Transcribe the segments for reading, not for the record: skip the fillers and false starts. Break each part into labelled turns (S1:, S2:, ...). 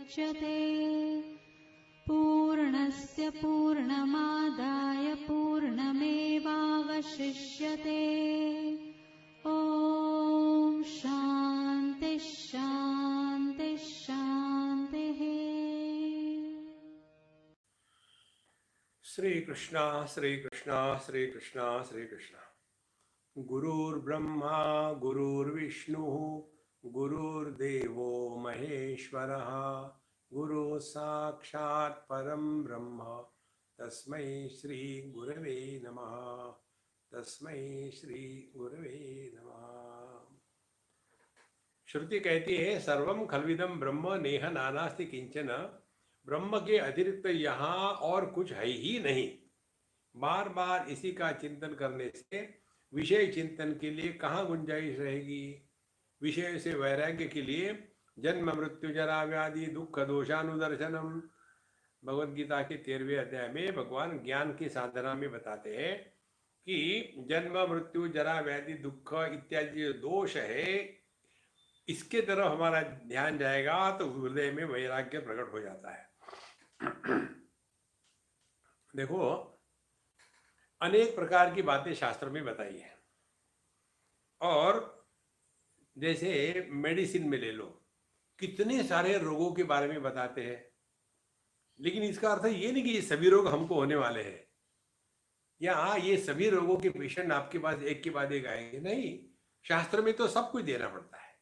S1: मुच्यते पूर्णस्य पूर्णमादाय पूर्णमेवावशिष्यते। ॐ शान्ति शान्ति शान्तिः।
S2: श्री कृष्णा श्री कृष्णा श्री कृष्णा श्री कृष्णा। गुरुर्ब्रह्मा गुरुर्विष्णु गुरुर्देवो महेश्वरः गुरु साक्षात् परं ब्रह्म तस्मै श्री गुरवे नमः। तस्मै श्री गुरवे नमः। श्रुति कहती है सर्वं खल्विदं ब्रह्म नेह नानास्ति किंचन। ब्रह्म के अतिरिक्त यहाँ और कुछ है ही नहीं। बार बार इसी का चिंतन करने से विषय चिंतन के लिए कहाँ गुंजाइश रहेगी। विषय से वैराग्य के लिए जन्म मृत्यु जरा व्याधि दुख दोषानुदर्शनम। भगवद गीता के 13वें अध्याय में भगवान ज्ञान की साधना में बताते हैं कि जन्म मृत्यु जरा व्याधि दुख इत्यादि जो दोष है इसके तरफ हमारा ध्यान जाएगा तो हृदय में वैराग्य प्रकट हो जाता है। देखो अनेक प्रकार की बातें शास्त्र में बताई है और जैसे मेडिसिन में ले लो कितने सारे रोगों के बारे में बताते हैं, लेकिन इसका अर्थ ये नहीं कि ये सभी रोग हमको होने वाले हैं या ये सभी रोगों के पेशेंट आपके पास एक के बाद एक आएंगे। नहीं, शास्त्र में तो सब कुछ देना पड़ता है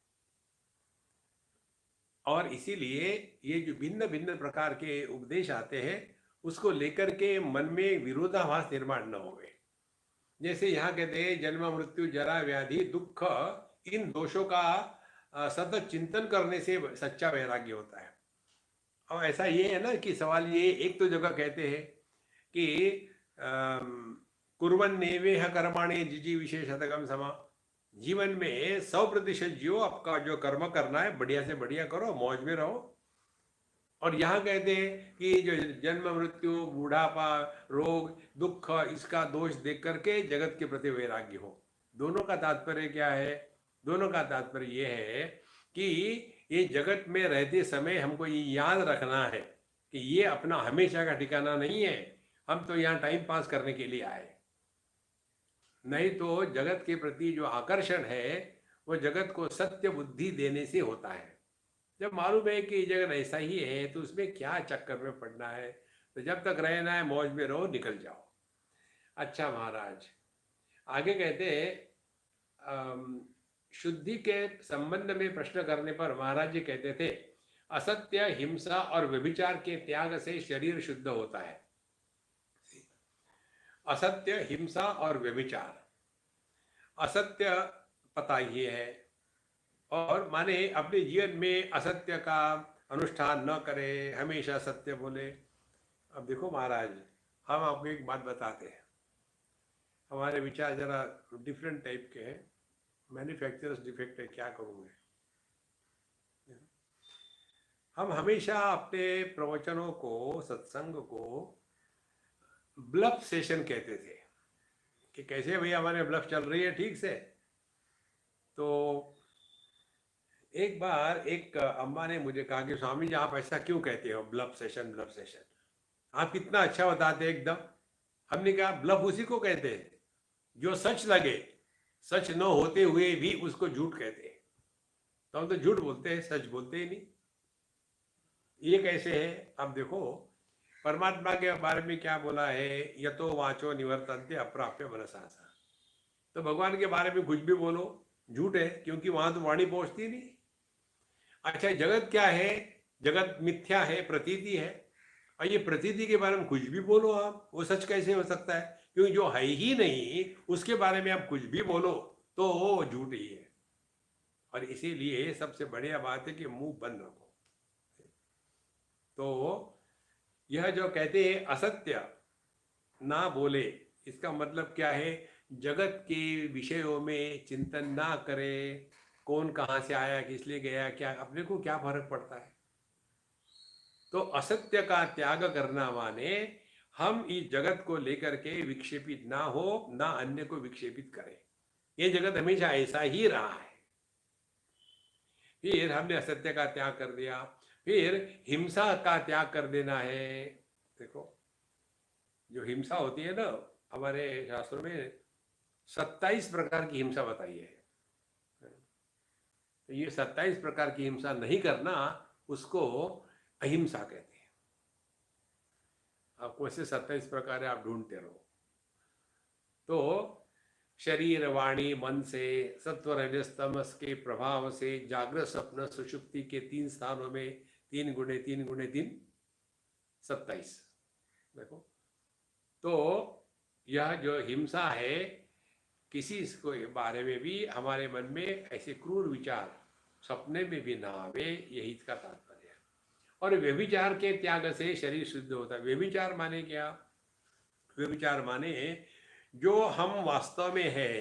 S2: और इसीलिए ये जो भिन्न भिन्न प्रकार के उपदेश आते हैं उसको लेकर के मन में विरोधाभास निर्माण न होवे। जैसे यहाँ कहते हैं जन्म मृत्यु जरा व्याधि दुख, इन दोषों का सतत चिंतन करने से सच्चा वैराग्य होता है। और ऐसा ये है ना कि सवाल ये एक तो जगह कहते हैं कि कुर्वन् नेवेह कर्माणि जिजी विशेषतकम समा। जीवन में 100% जियो, आपका जो कर्म करना है बढ़िया से बढ़िया करो, मौज में रहो। और यहाँ कहते हैं कि जो जन्म मृत्यु बूढ़ापा रोग दुख इसका दोष देख करके जगत के प्रति वैराग्य हो। दोनों का तात्पर्य क्या है? दोनों का तात्पर्य ये है कि ये जगत में रहते समय हमको ये याद रखना है कि ये अपना हमेशा का ठिकाना नहीं है। हम तो यहाँ टाइम पास करने के लिए आए, नहीं तो जगत के प्रति जो आकर्षण है वो जगत को सत्य बुद्धि देने से होता है। जब मालूम है कि जगत ऐसा ही है तो उसमें क्या चक्कर में पड़ना है। तो जब तक रहना है मौज में रहो, निकल जाओ। अच्छा महाराज आगे कहते हैं शुद्धि के संबंध में प्रश्न करने पर महाराज जी कहते थे असत्य हिंसा और व्यभिचार के त्याग से शरीर शुद्ध होता है। असत्य हिंसा और व्यभिचार, असत्य पता ये है और माने अपने जीवन में असत्य का अनुष्ठान न करे, हमेशा सत्य बोले। अब देखो महाराज हम आपको एक बात बताते हैं, हमारे विचार जरा डिफरेंट टाइप के हैं। मैन्युफैक्चरर्स डिफेक्ट है, क्या करूँगे। हम हमेशा अपने प्रवचनों को सत्संग को ब्लफ सेशन कहते थे कि कैसे भैया हमारे ब्लफ चल रही है ठीक से। तो एक बार एक अम्मा ने मुझे कहा कि स्वामी जी आप ऐसा क्यों कहते हो ब्लफ सेशन ब्लफ सेशन, आप कितना अच्छा बताते हैं एकदम। हमने कहा ब्लफ उसी को कहते हैं जो सच लगे, सच न होते हुए भी उसको झूठ कहते हैं। तो हम तो झूठ बोलते हैं, सच बोलते ही नहीं। ये कैसे है? अब देखो परमात्मा के बारे में क्या बोला है, यतो वाचो निवर्तन्ते अप्राप्य मनसा। तो भगवान के बारे में कुछ भी बोलो झूठ है, क्योंकि वहां तो वाणी पहुंचती नहीं। अच्छा जगत क्या है? जगत मिथ्या है, प्रतीति है। और ये प्रतीति के बारे में कुछ भी बोलो आप, वो सच कैसे हो सकता है? क्योंकि जो है ही नहीं उसके बारे में आप कुछ भी बोलो तो वो झूठ ही है। और इसीलिए सबसे बढ़िया बात है कि मुंह बंद रखो। तो यह जो कहते हैं असत्य ना बोले, इसका मतलब क्या है? जगत के विषयों में चिंतन ना करे। कौन कहाँ से आया, किस लिए गया, क्या अपने को क्या फर्क पड़ता है। तो असत्य का त्याग करना माने हम इस जगत को लेकर के विक्षेपित ना हो, ना अन्य को विक्षेपित करें। ये जगत हमेशा ऐसा ही रहा है। फिर हमने असत्य का त्याग कर दिया, फिर हिंसा का त्याग कर देना है। देखो जो हिंसा होती है ना, हमारे शास्त्रों में 27 प्रकार की हिंसा बताई है। तो ये 27 प्रकार की हिंसा नहीं करना, उसको अहिंसा कहते हैं। आपको ऐसे 27 प्रकार है, आप ढूंढते रहो। तो शरीर वाणी मन से, सत्व रजस तमस के प्रभाव से, जागृत स्वप्न सुषुप्ति के 3 स्थानों में 3 गुणे 3 गुणे 3 27। देखो तो यह जो हिंसा है, किसी को बारे में भी हमारे मन में ऐसे क्रूर विचार सपने में भी ना आवे, यही इसका तात्पर्य है। और व्यभिचार के त्याग से शरीर शुद्ध होता है। व्यभिचार माने क्या? व्यभिचार माने जो हम वास्तव में है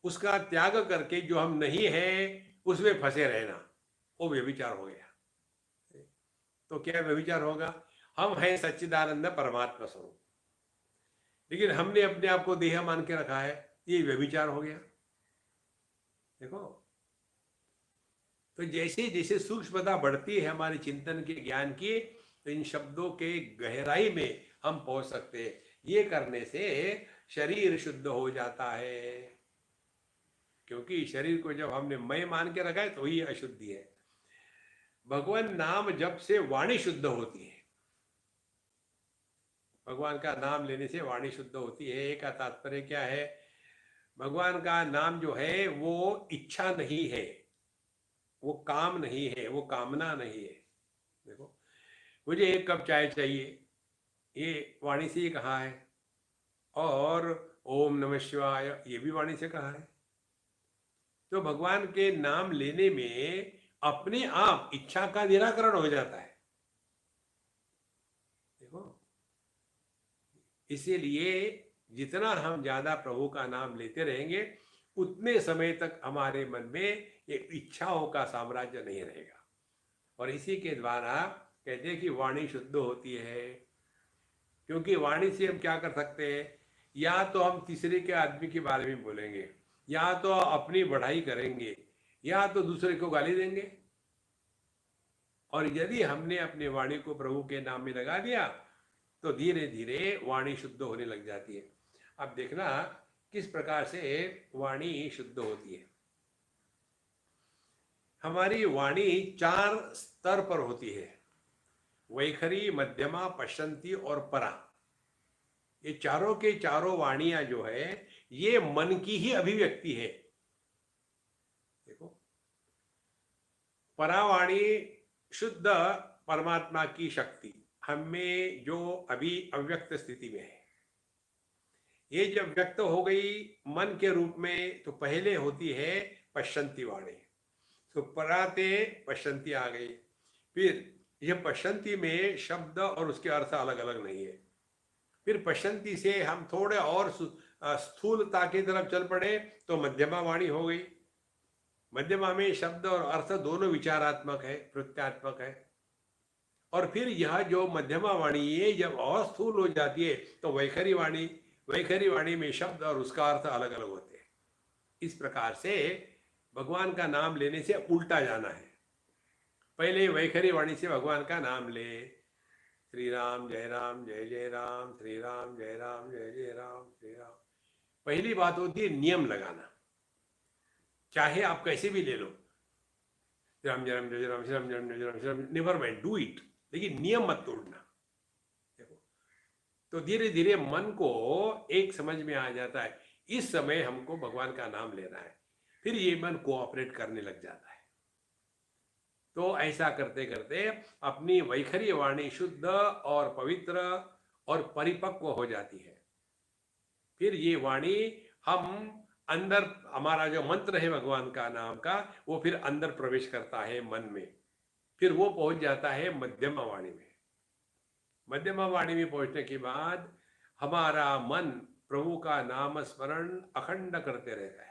S2: उसका त्याग करके जो हम नहीं है उसमें फंसे रहना, वो व्यभिचार हो गया। तो क्या व्यभिचार होगा? हम हैं सच्चिदानंद परमात्मा स्वरूप, लेकिन हमने अपने आप को देह मान के रखा है, ये व्यभिचार हो गया। देखो तो जैसे जैसे सूक्ष्मता बढ़ती है हमारे चिंतन के ज्ञान की, तो इन शब्दों के गहराई में हम पहुंच सकते हैं। ये करने से शरीर शुद्ध हो जाता है, क्योंकि शरीर को जब हमने मैं मान के रखा है तो ही अशुद्धि है। भगवान नाम जप से वाणी शुद्ध होती है। भगवान का नाम लेने से वाणी शुद्ध होती है। एक का तात्पर्य क्या है? भगवान का नाम जो है वो इच्छा नहीं है, वो काम नहीं है, वो कामना नहीं है। देखो मुझे 1 कप चाय चाहिए, ये वाणी से ही कहा है। और ओम नमः शिवाय, ये भी वाणी से कहा है। तो भगवान के नाम लेने में अपने आप इच्छा का निराकरण हो जाता है। देखो इसीलिए जितना हम ज्यादा प्रभु का नाम लेते रहेंगे, उतने समय तक हमारे मन में ये इच्छाओं का साम्राज्य नहीं रहेगा। और इसी के द्वारा कहते हैं कि वाणी शुद्ध होती है। क्योंकि वाणी से हम क्या कर सकते हैं? या तो हम तीसरे के आदमी के बारे में बोलेंगे, या तो अपनी बढ़ाई करेंगे, या तो दूसरे को गाली देंगे। और यदि हमने अपने वाणी को प्रभु के नाम में लगा दिया तो धीरे धीरे वाणी शुद्ध होने लग जाती है। अब देखना किस प्रकार से वाणी शुद्ध होती है। हमारी वाणी 4 स्तर पर होती है: वैखरी, मध्यमा, पश्चंती और परा। ये चारों के चारों वाणियां जो है ये मन की ही अभिव्यक्ति है। देखो परावाणी शुद्ध परमात्मा की शक्ति हमें जो अभी अव्यक्त स्थिति में है, ये जब व्यक्त हो गई मन के रूप में, तो पहले होती है पश्चंती वाणी। तो पराते पश्चंती आ गई। फिर यह पश्चंती में शब्द और उसके अर्थ अलग अलग नहीं है। फिर पश्चंती से हम थोड़े और स्थूलता की तरफ चल पड़े तो मध्यमा वाणी हो गई। मध्यमा में शब्द और अर्थ दोनों विचारात्मक है, प्रत्यात्मक है। और फिर यह जो मध्यमा वाणी ये जब और स्थूल हो जाती है तो वैखरी वाणी। वैखरी वाणी में शब्द और उसका अर्थ अलग अलग होते हैं। इस प्रकार से भगवान का नाम लेने से उल्टा जाना है। पहले वैखरी वाणी से भगवान का नाम ले, श्री राम जय राम जय जय राम, श्री राम जय राम जय जय राम, श्री राम। पहली बात होती है नियम लगाना, चाहे आप कैसे भी ले लो, राम जय राम जय जय राम, श्री राम जय राम जय Ram, Shri Ram, never mind, do it, लेकिन नियम मत तोड़ना। देखो तो धीरे धीरे मन को एक समझ में आ जाता है, इस समय हमको भगवान का नाम लेना है। फिर ये मन कोऑपरेट करने लग जाता है। तो ऐसा करते करते अपनी वैखरी वाणी शुद्ध और पवित्र और परिपक्व हो जाती है। फिर ये वाणी हम अंदर, हमारा जो मंत्र है भगवान का नाम का, वो फिर अंदर प्रवेश करता है मन में। फिर वो पहुंच जाता है मध्यमा वाणी में। मध्यमा वाणी में पहुंचने के बाद हमारा मन प्रभु का नाम स्मरण अखंड करते रहता है।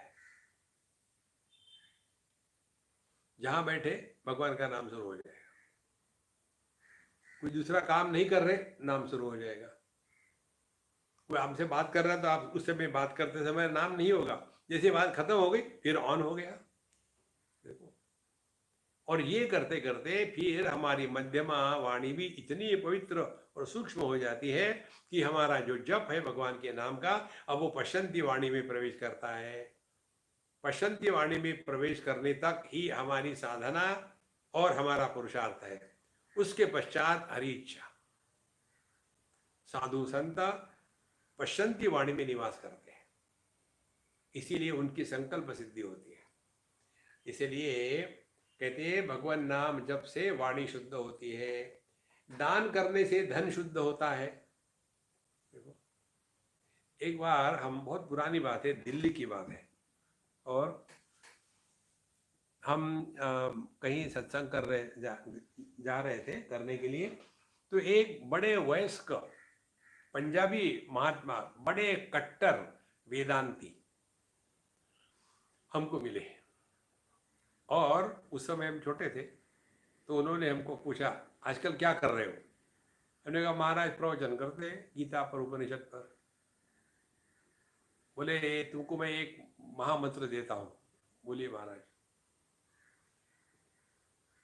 S2: जहां बैठे भगवान का नाम शुरू हो जाएगा। कोई दूसरा काम नहीं कर रहे, नाम शुरू हो जाएगा। कोई हमसे बात कर रहा है तो आप उस समय बात करते समय नाम नहीं होगा, जैसे बात खत्म हो गई फिर ऑन हो गया। देखो और ये करते करते फिर हमारी मध्यमा वाणी भी इतनी पवित्र और सूक्ष्म हो जाती है कि हमारा जो जप है भगवान के नाम का, अब वो पश्चंती वाणी में प्रवेश करता है। पश्चंती वाणी में प्रवेश करने तक ही हमारी साधना और हमारा पुरुषार्थ है। उसके पश्चात हरि इच्छा। साधु संत पश्चंती वाणी में निवास करते हैं, इसीलिए उनकी संकल्प सिद्धि होती है। इसलिए कहते हैं भगवान नाम जप से वाणी शुद्ध होती है, दान करने से धन शुद्ध होता है। देखो, एक बार हम, बहुत पुरानी बात है, दिल्ली की बात है, और हम कहीं सत्संग कर रहे जा रहे थे करने के लिए, तो एक बड़े वयस्क पंजाबी महात्मा, बड़े कट्टर वेदांती हमको मिले, और उस समय हम छोटे थे, तो उन्होंने हमको पूछा आजकल क्या कर रहे हो। हमने कहा महाराज प्रवचन करते हैं गीता पर, उपनिषद पर। बोले तुमको मैं एक महामंत्र देता हूँ। बोलिए महाराज।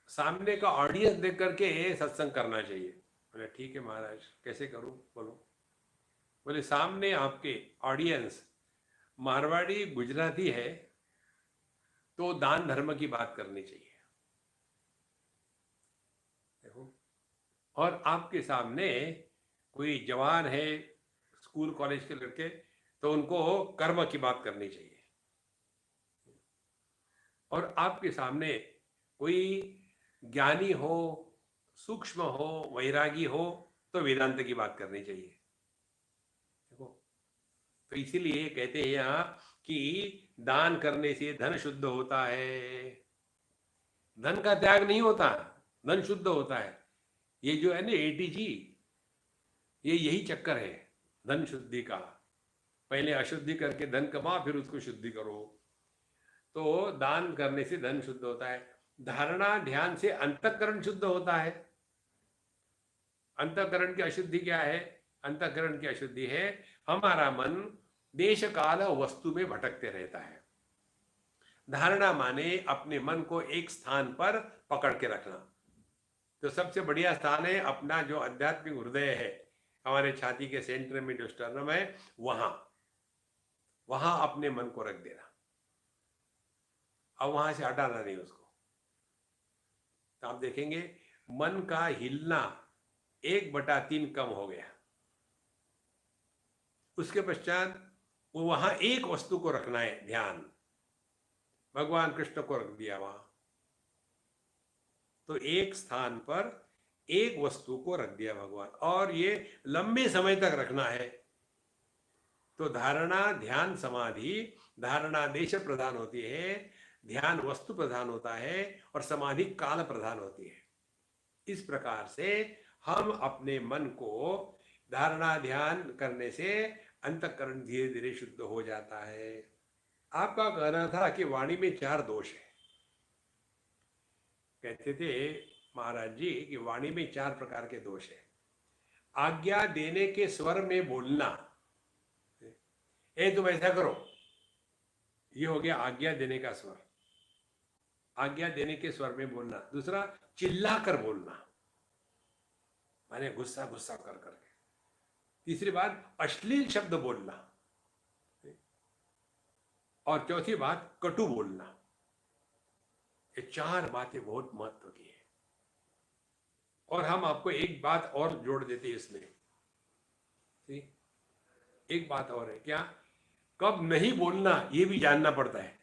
S2: सामने का ऑडियंस देख करके सत्संग करना चाहिए। बोले ठीक है महाराज, कैसे करूं बोलो। बोले सामने आपके ऑडियंस मारवाड़ी गुजराती है, तो दान धर्म की बात करनी चाहिए। देखो, और आपके सामने कोई जवान है, स्कूल कॉलेज के लड़के, तो उनको कर्म की बात करनी चाहिए। और आपके सामने कोई ज्ञानी हो, सूक्ष्म हो, वैरागी हो, तो वेदांत की बात करनी चाहिए। देखो, तो इसीलिए कहते हैं यहाँ कि दान करने से धन शुद्ध होता है। धन का त्याग नहीं होता, धन शुद्ध होता है। ये जो है ना ATG, ये यही चक्कर है धन शुद्धि का। पहले अशुद्धि करके धन कमा, फिर उसको शुद्धि करो। तो दान करने से धन शुद्ध होता है। धारणा ध्यान से अंतःकरण शुद्ध होता है। अंतःकरण की अशुद्धि क्या है? अंतःकरण की अशुद्धि है हमारा मन देश काल वस्तु में भटकते रहता है। धारणा माने अपने मन को एक स्थान पर पकड़ के रखना। तो सबसे बढ़िया स्थान है अपना जो आध्यात्मिक हृदय है, हमारे छाती के सेंटर में जो स्टर्नम है, वहां अपने मन को रख देना। अब वहां से हटाना नहीं उसको। तो आप देखेंगे मन का हिलना 1/3 कम हो गया। उसके पश्चात वो वहां एक वस्तु को रखना है, ध्यान। भगवान कृष्ण को रख दिया वहां। तो एक स्थान पर एक वस्तु को रख दिया भगवान, और ये लंबे समय तक रखना है। तो धारणा ध्यान समाधि, धारणा देश प्रधान होती है, ध्यान वस्तु प्रधान होता है, और समाधि काल प्रधान होती है। इस प्रकार से हम अपने मन को धारणा ध्यान करने से अंतःकरण धीरे धीरे शुद्ध हो जाता है। आपका कहना था कि वाणी में 4 दोष है। कहते थे महाराज जी कि वाणी में 4 प्रकार के दोष है। आज्ञा देने के स्वर में बोलना, तुम ऐसा करो, ये हो गया आज्ञा देने का स्वर। आज्ञा देने के स्वर में बोलना। दूसरा, चिल्ला कर बोलना, माने गुस्सा गुस्सा कर करके। तीसरी बात, अश्लील शब्द बोलना। और चौथी बात, कटु बोलना। ये 4 बातें बहुत महत्व की है। और हम आपको एक बात और जोड़ देते हैं इसमें। एक बात और है, क्या? कब नहीं बोलना ये भी जानना पड़ता है।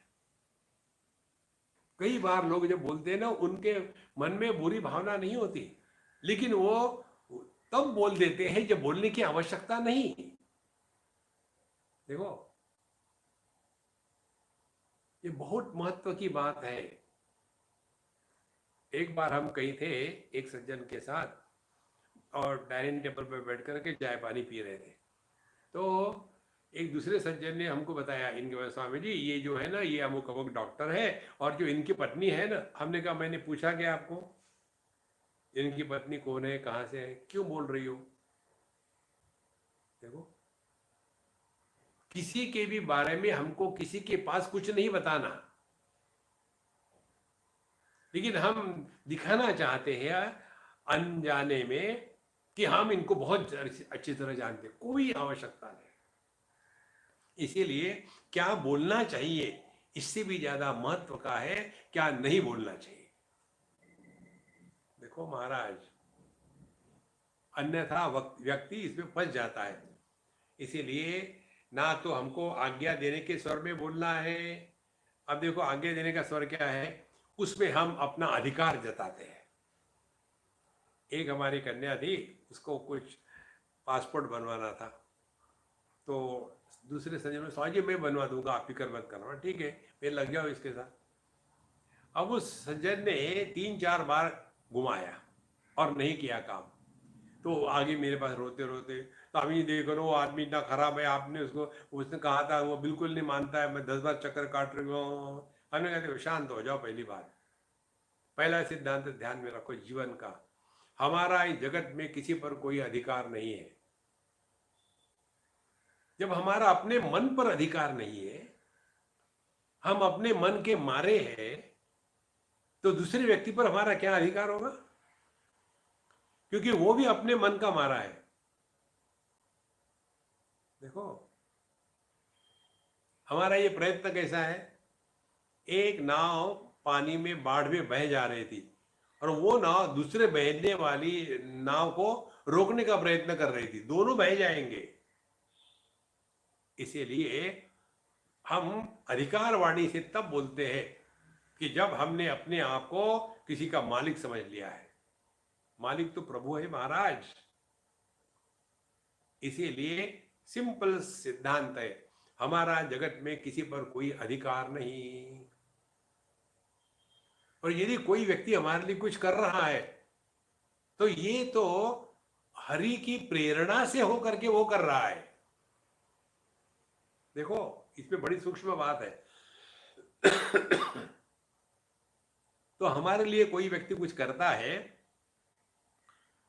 S2: कई बार लोग जब बोलते हैं ना, उनके मन में बुरी भावना नहीं होती, लेकिन वो तब बोल देते हैं जब बोलने की आवश्यकता नहीं। देखो, ये बहुत महत्व की बात है। एक बार हम कहीं थे एक सज्जन के साथ, और डाइनिंग टेबल पर बैठ कर के चाय पानी पी रहे थे। तो एक दूसरे सज्जन ने हमको बताया, इनके स्वामी जी ये जो है ना, ये अमुक अमुक डॉक्टर है, और जो इनकी पत्नी है ना। हमने कहा मैंने पूछा क्या आपको, इनकी पत्नी कौन है, कहाँ से है, क्यों बोल रही हो? देखो, किसी के भी बारे में हमको किसी के पास कुछ नहीं बताना। लेकिन हम दिखाना चाहते हैं अनजाने में कि हम इनको बहुत अच्छी तरह जानते हैं। कोई आवश्यकता नहीं। इसीलिए क्या बोलना चाहिए इससे भी ज्यादा महत्व का है क्या नहीं बोलना चाहिए। देखो महाराज, अन्यथा व्यक्ति इसमें फंस जाता है। इसीलिए ना तो हमको आज्ञा देने के स्वर में बोलना है। अब देखो आज्ञा देने का स्वर क्या है, उसमें हम अपना अधिकार जताते हैं। एक हमारी कन्या थी, उसको कुछ पासपोर्ट बनवाना था, तो दूसरे सज्जन में स्वामी जी मैं बनवा दूंगा, आप फिक्र मत करना। ठीक है, मैं लग जाओ इसके साथ। अब उस सज्जन ने 3-4 बार घुमाया और नहीं किया काम। तो आगे मेरे पास रोते रोते, स्वामी जी देखो ना वो आदमी इतना खराब है, आपने उसने कहा था वो बिल्कुल नहीं मानता है, मैं 10 बार चक्कर काट रही हूँ। हमने कहते शांत हो जाओ। पहली बात, पहला सिद्धांत ध्यान में रखो जीवन का, हमारा इस जगत में किसी पर कोई अधिकार नहीं है। जब हमारा अपने मन पर अधिकार नहीं है, हम अपने मन के मारे हैं, तो दूसरे व्यक्ति पर हमारा क्या अधिकार होगा? क्योंकि वो भी अपने मन का मारा है। देखो हमारा ये प्रयत्न कैसा है, एक नाव पानी में बाढ़ में बह जा रही थी और वो नाव दूसरे बहने वाली नाव को रोकने का प्रयत्न कर रही थी, दोनों बह जाएंगे। इसीलिए हम अधिकार वाणी से तब बोलते हैं कि जब हमने अपने आप को किसी का मालिक समझ लिया है। मालिक तो प्रभु है महाराज। इसीलिए सिंपल सिद्धांत है, हमारा जगत में किसी पर कोई अधिकार नहीं। और यदि कोई व्यक्ति हमारे लिए कुछ कर रहा है तो ये तो हरि की प्रेरणा से होकर के वो कर रहा है। देखो इसमें बड़ी सूक्ष्म बात है। तो हमारे लिए कोई व्यक्ति कुछ करता है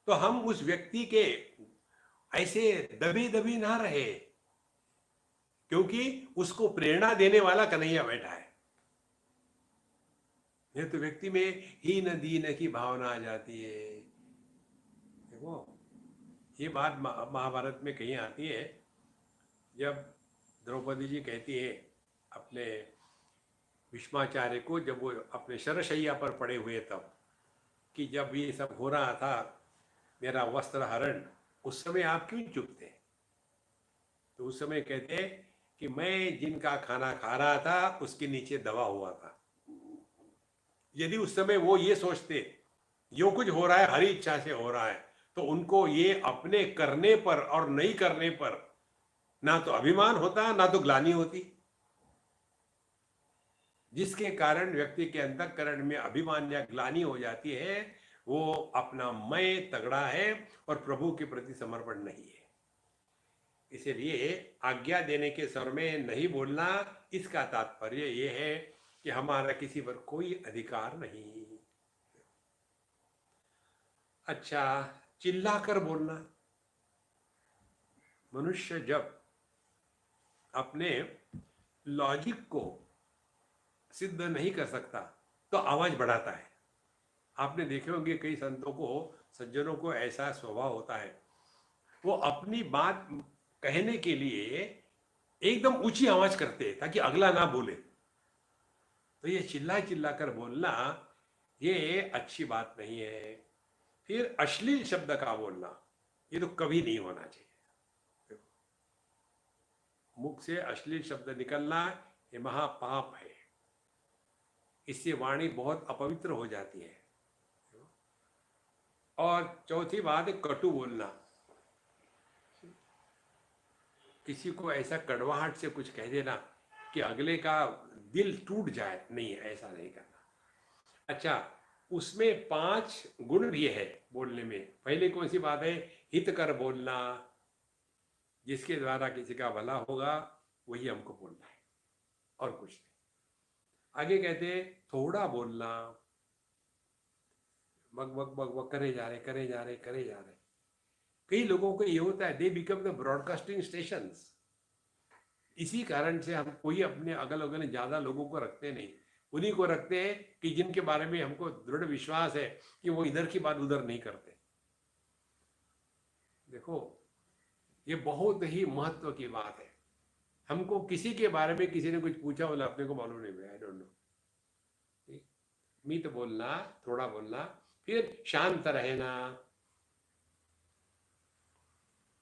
S2: तो हम उस व्यक्ति के ऐसे दबी दबी ना रहे, क्योंकि उसको प्रेरणा देने वाला कन्हैया बैठा है। ये तो व्यक्ति में हीन दीन की भावना आ जाती है। देखो ये बात महाभारत में कहीं आती है, जब द्रौपदी जी कहती है अपने भीष्माचार्य को, जब वो अपने शरशैया पर पड़े हुए तब, कि जब ये सब हो रहा था मेरा वस्त्र हरण, उस समय आप क्यों चुप थे? तो उस समय कहते कि मैं जिनका खाना खा रहा था उसके नीचे दबा हुआ था। यदि उस समय वो ये सोचते जो कुछ हो रहा है हरी इच्छा से हो रहा है, तो उनको ये अपने करने पर और नहीं करने पर ना तो अभिमान होता ना तो ग्लानि होती। जिसके कारण व्यक्ति के अंतःकरण में अभिमान या ग्लानि हो जाती है, वो अपना मैं तगड़ा है और प्रभु के प्रति समर्पण नहीं है। इसलिए आज्ञा देने के स्वर में नहीं बोलना, इसका तात्पर्य ये है कि हमारा किसी पर कोई अधिकार नहीं। अच्छा, चिल्लाकर बोलना। मनुष्य जब अपने लॉजिक को सिद्ध नहीं कर सकता तो आवाज बढ़ाता है। आपने देखे होंगे कई संतों को, सज्जनों को ऐसा स्वभाव होता है, वो अपनी बात कहने के लिए एकदम ऊंची आवाज करते हैं ताकि अगला ना बोले। तो ये चिल्ला चिल्ला कर बोलना ये अच्छी बात नहीं है। फिर अश्लील शब्द का बोलना, ये तो कभी नहीं होना चाहिए। मुख से अश्लील शब्द निकलना ये महापाप है। इससे वाणी बहुत अपवित्र हो जाती है। और चौथी बात है कटु बोलना। किसी को ऐसा कड़वाहट से कुछ कह देना कि अगले का दिल टूट जाए, नहीं, ऐसा नहीं करना। अच्छा, उसमें 5 गुण भी है बोलने में। पहले कौन सी बात है? हित कर बोलना, जिसके द्वारा किसी का भला होगा वही हमको बोलना है और कुछ नहीं। आगे कहते थोड़ा बोलना, बग बग बग बग करे जा रहे करे जा रहे करे जा रहे। कई लोगों को ये होता है, they become the broadcasting stations. इसी कारण से हम कोई अपने अगल बगल ज्यादा लोगों को रखते नहीं, उन्हीं को रखते हैं कि जिनके बारे में हमको दृढ़ विश्वास है कि वो इधर की बात उधर नहीं करते। देखो, ये बहुत ही महत्व की बात है। हमको किसी के बारे में किसी ने कुछ पूछा बोला अपने को मालूम नहीं, आई डोंट नो। मीत बोलना, थोड़ा बोलना, फिर शांत रहना।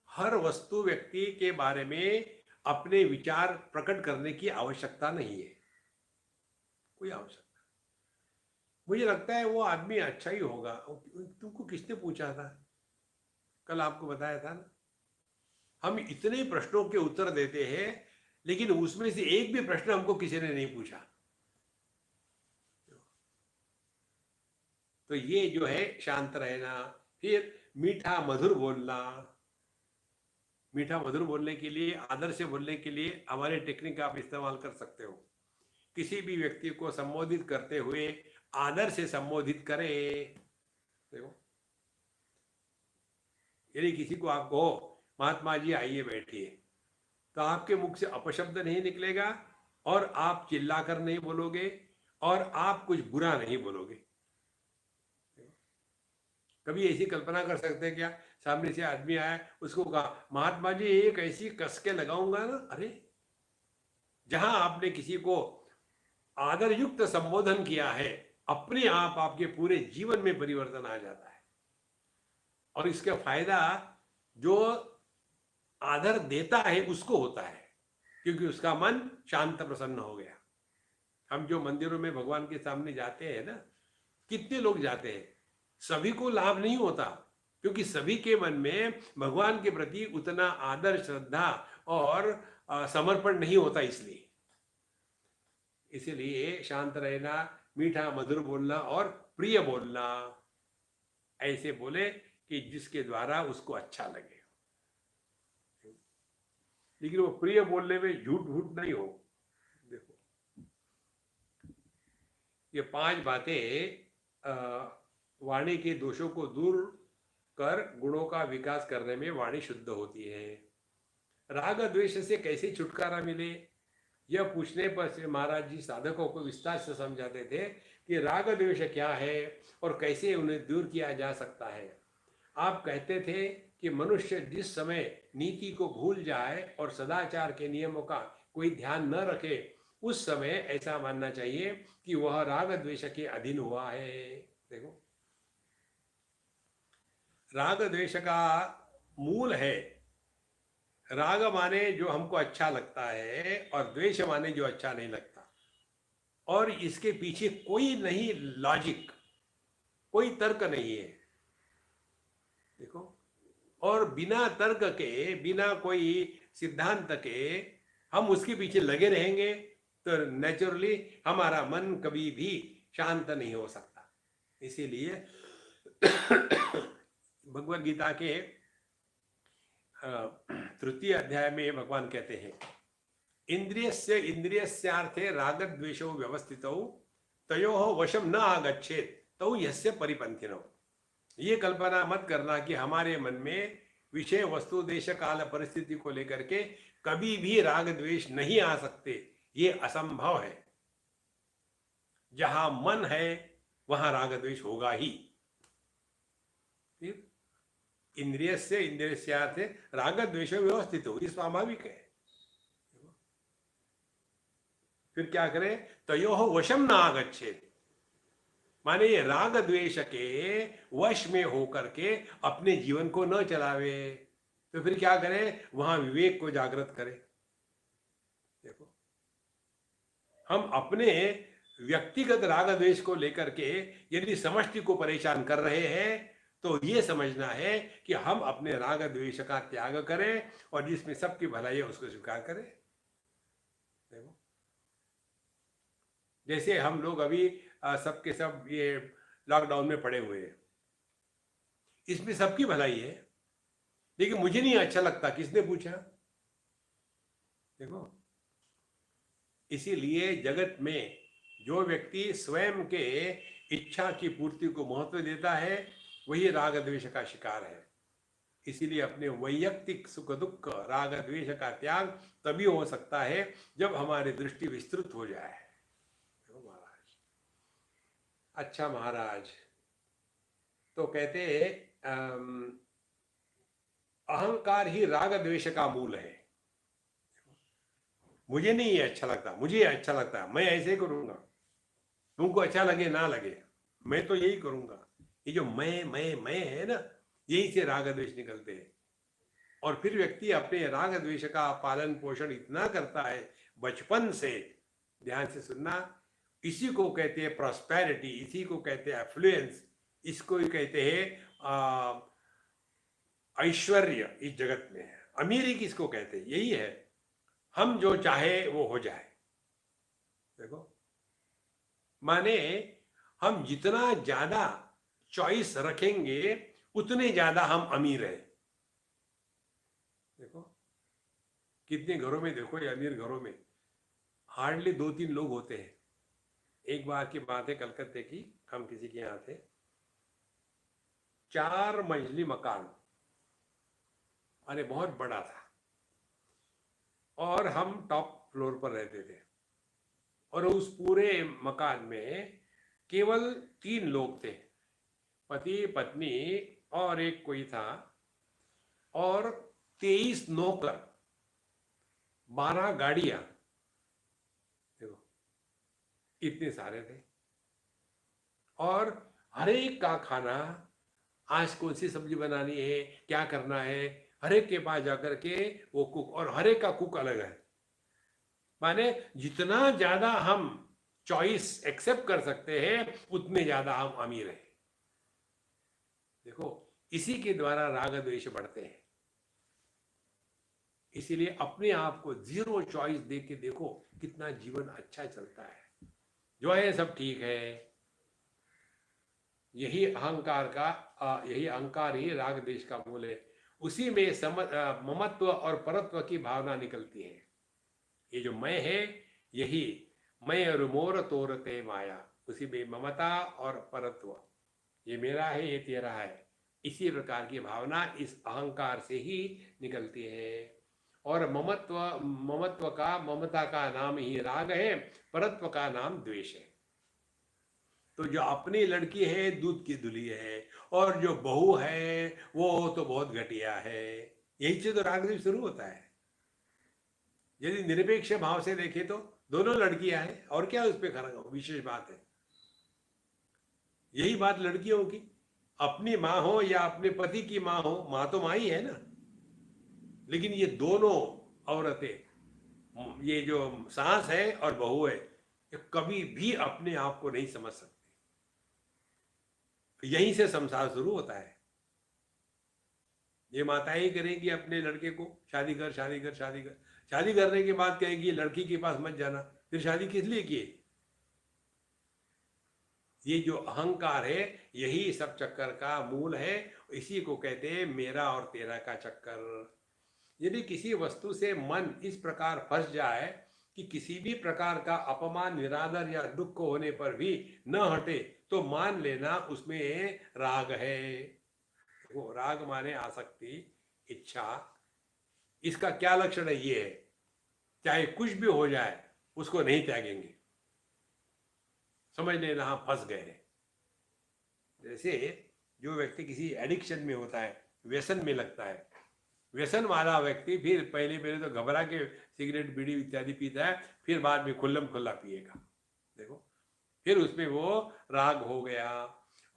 S2: हर वस्तु व्यक्ति के बारे में अपने विचार प्रकट करने की आवश्यकता नहीं है, कोई आवश्यकता। मुझे लगता है वो आदमी अच्छा ही होगा। तुमको किसने पूछा था? कल आपको बताया था ना। हम इतने प्रश्नों के उत्तर देते हैं, लेकिन उसमें से एक भी प्रश्न हमको किसी ने नहीं पूछा। तो ये जो है शांत रहना, फिर मीठा मधुर बोलना। मीठा मधुर बोलने के लिए, आदर से बोलने के लिए हमारे टेक्निक आप इस्तेमाल कर सकते हो। किसी भी व्यक्ति को संबोधित करते हुए आदर से संबोधित करें। देखो, यदि किसी को आप कहो महात्मा जी आइए बैठिए, तो आपके मुख से अपशब्द नहीं निकलेगा और आप चिल्लाकर नहीं बोलोगे और आप कुछ बुरा नहीं बोलोगे। कभी ऐसी कल्पना कर सकते हैं क्या? सामने से आदमी आया, उसको कहा महात्मा जी एक ऐसी कस के लगाऊंगा ना, अरे जहां आपने किसी को आदर युक्त संबोधन किया है, अपने आप आपके पूरे जीवन में परिवर्तन आ जाता है। और इसका फायदा जो आदर देता है उसको होता है, क्योंकि उसका मन शांत प्रसन्न हो गया। हम जो मंदिरों में भगवान के सामने जाते हैं ना, कितने लोग जाते हैं, सभी को लाभ नहीं होता, क्योंकि सभी के मन में भगवान के प्रति उतना आदर, श्रद्धा और समर्पण नहीं होता। इसीलिए शांत रहना, मीठा मधुर बोलना और प्रिय बोलना। ऐसे बोले कि जिसके द्वारा उसको अच्छा लगे, लेकिन वो प्रिय बोलने में झूठ झूठ नहीं हो। देखो, ये 5 बातें वाणी के दोषों को दूर कर गुणों का विकास करने में वाणी शुद्ध होती है। राग द्वेष से कैसे छुटकारा मिले, यह पूछने पर से महाराज जी साधकों को विस्तार से समझाते थे कि राग द्वेष क्या है और कैसे उन्हें दूर किया जा सकता है। आप कहते थे कि मनुष्य जिस समय नीति को भूल जाए और सदाचार के नियमों का कोई ध्यान न रखे, उस समय ऐसा मानना चाहिए कि वह राग द्वेष के अधीन हुआ है। देखो, राग द्वेष का मूल है, राग माने जो हमको अच्छा लगता है और द्वेष माने जो अच्छा नहीं लगता, और इसके पीछे कोई नहीं लॉजिक, कोई तर्क नहीं है। देखो, और बिना तर्क के, बिना कोई सिद्धांत के हम उसके पीछे लगे रहेंगे तो नेचुरली हमारा मन कभी भी शांत नहीं हो सकता। इसीलिए भगवद गीता के 3 अध्याय में भगवान कहते हैं, इंद्रियस्य इंद्रियस्यार्थे रागद्वेषौ व्यवस्थितौ तयोः वशम न आगच्छेत् तौ यस्य परिपन्थिनौ। ये कल्पना मत करना कि हमारे मन में विषय, वस्तु, देश, काल, परिस्थिति को लेकर के कभी भी राग द्वेष नहीं आ सकते। ये असंभव है। जहां मन है वहां राग द्वेष होगा ही। इंद्रियस्य इंद्रियस्यार्थे राग द्वेष व्यवस्थित हो, ये स्वाभाविक है। फिर क्या करें? तयोः वशम न आगच्छेत्, माने ये राग द्वेष के वश में होकर के अपने जीवन को न चलावे। तो फिर क्या करें? वहां विवेक को जागृत करें। देखो, हम अपने व्यक्तिगत राग द्वेष को लेकर के यदि समष्टि को परेशान कर रहे हैं, तो ये समझना है कि हम अपने राग द्वेष का त्याग करें और जिसमें सबकी भलाई है उसको स्वीकार करें। देखो, जैसे हम लोग अभी सबके सब ये लॉकडाउन में पड़े हुए हैं, इसमें सबकी भलाई है, लेकिन मुझे नहीं अच्छा लगता, किसने पूछा? देखो, इसीलिए जगत में जो व्यक्ति स्वयं के इच्छा की पूर्ति को महत्व देता है, वही राग द्वेष का शिकार है। इसीलिए अपने वैयक्तिक सुख दुख, राग द्वेष का त्याग तभी हो सकता है जब हमारी दृष्टि विस्तृत हो जाए। महाराज, अच्छा महाराज, तो कहते अम, अहंकार ही राग द्वेष का मूल है। मुझे नहीं ये अच्छा लगता, मुझे ये अच्छा लगता है, मैं ऐसे करूंगा, तुमको अच्छा लगे ना लगे, मैं तो यही करूंगा। ये जो मैं है ना, यही से राग द्वेष निकलते हैं। और फिर व्यक्ति अपने राग द्वेष का पालन पोषण इतना करता है बचपन से, ध्यान से सुनना, इसी को कहते हैं प्रॉस्पेरिटी, इसी को कहते हैं एफ्लुएंस, इसको ही कहते हैं ऐश्वर्य इस जगत में। अमीरी किसको कहते हैं? यही है, हम जो चाहे वो हो जाए। देखो, माने हम जितना ज्यादा चॉइस रखेंगे उतने ज्यादा हम अमीर हैं। देखो कितने घरों में, देखो ये अमीर घरों में हार्डली 2-3 लोग होते हैं। एक बार की बात है, कलकत्ते की, हम किसी के यहाँ थे, 4 मंजिली मकान, अरे बहुत बड़ा था, और हम टॉप फ्लोर पर रहते थे। और उस पूरे मकान में केवल 3 लोग थे, पति पत्नी और एक कोई था, और 23 नौकर, 12 गाड़ियां। देखो इतने सारे थे, और हर एक का खाना, आज कौन सी सब्जी बनानी है, क्या करना है, हर एक के पास जाकर के वो कुक, और हर एक का कुक अलग है। माने जितना ज्यादा हम चॉइस एक्सेप्ट कर सकते हैं उतने ज्यादा हम अमीर हैं। देखो इसी के द्वारा राग द्वेष बढ़ते हैं। इसीलिए अपने आप को 0 चॉइस दे के देखो कितना जीवन अच्छा चलता है। जो है सब ठीक है। यही अहंकार यही अहंकार ही राग द्वेष का मूल है। उसी में ममत्व और परत्व की भावना निकलती है। ये जो मैं है, यही मैं और मोर तोरते माया, उसी में ममता और परत्व, ये मेरा है ये तेरा है, इसी प्रकार की भावना इस अहंकार से ही निकलती है। और ममत्व का, ममता का नाम ही राग है, परत्व का नाम द्वेष है। तो जो अपनी लड़की है दूध की धुली है, और जो बहू है वो तो बहुत घटिया है, यही से तो राग द्वेष शुरू होता है। यदि निरपेक्ष भाव से देखें तो दोनों लड़कियां हैं, और क्या उस पर विशेष बात है? यही बात लड़कियों की, अपनी माँ हो या अपने पति की माँ हो, माँ तो माँ ही है ना। लेकिन ये दोनों औरतें, ये जो सास है और बहू है, ये कभी भी अपने आप को नहीं समझ सकती। यहीं से संसार शुरू होता है। ये माताएं ही करेंगी अपने लड़के को शादी कर, शादी कर, शादी कर, शादी करने के बाद कहेंगी लड़की के पास मत जाना, फिर शादी किस लिए किए? ये जो अहंकार है यही सब चक्कर का मूल है। इसी को कहते हैं मेरा और तेरा का चक्कर। यदि किसी वस्तु से मन इस प्रकार फंस जाए कि किसी भी प्रकार का अपमान, निरादर या दुख होने पर भी न हटे, तो मान लेना उसमें राग है। वो राग माने आसक्ति, इच्छा। इसका क्या लक्षण है? ये है, चाहे कुछ भी हो जाए उसको नहीं त्यागेंगे। समझ लेना हम फंस गए। जैसे जो व्यक्ति किसी एडिक्शन में होता है, व्यसन में लगता है, व्यसन वाला व्यक्ति फिर पहले तो घबरा के सिगरेट बीड़ी इत्यादि पीता है, फिर बाद में खुल्लम खुल्ला पिएगा। देखो फिर उसमें वो राग हो गया।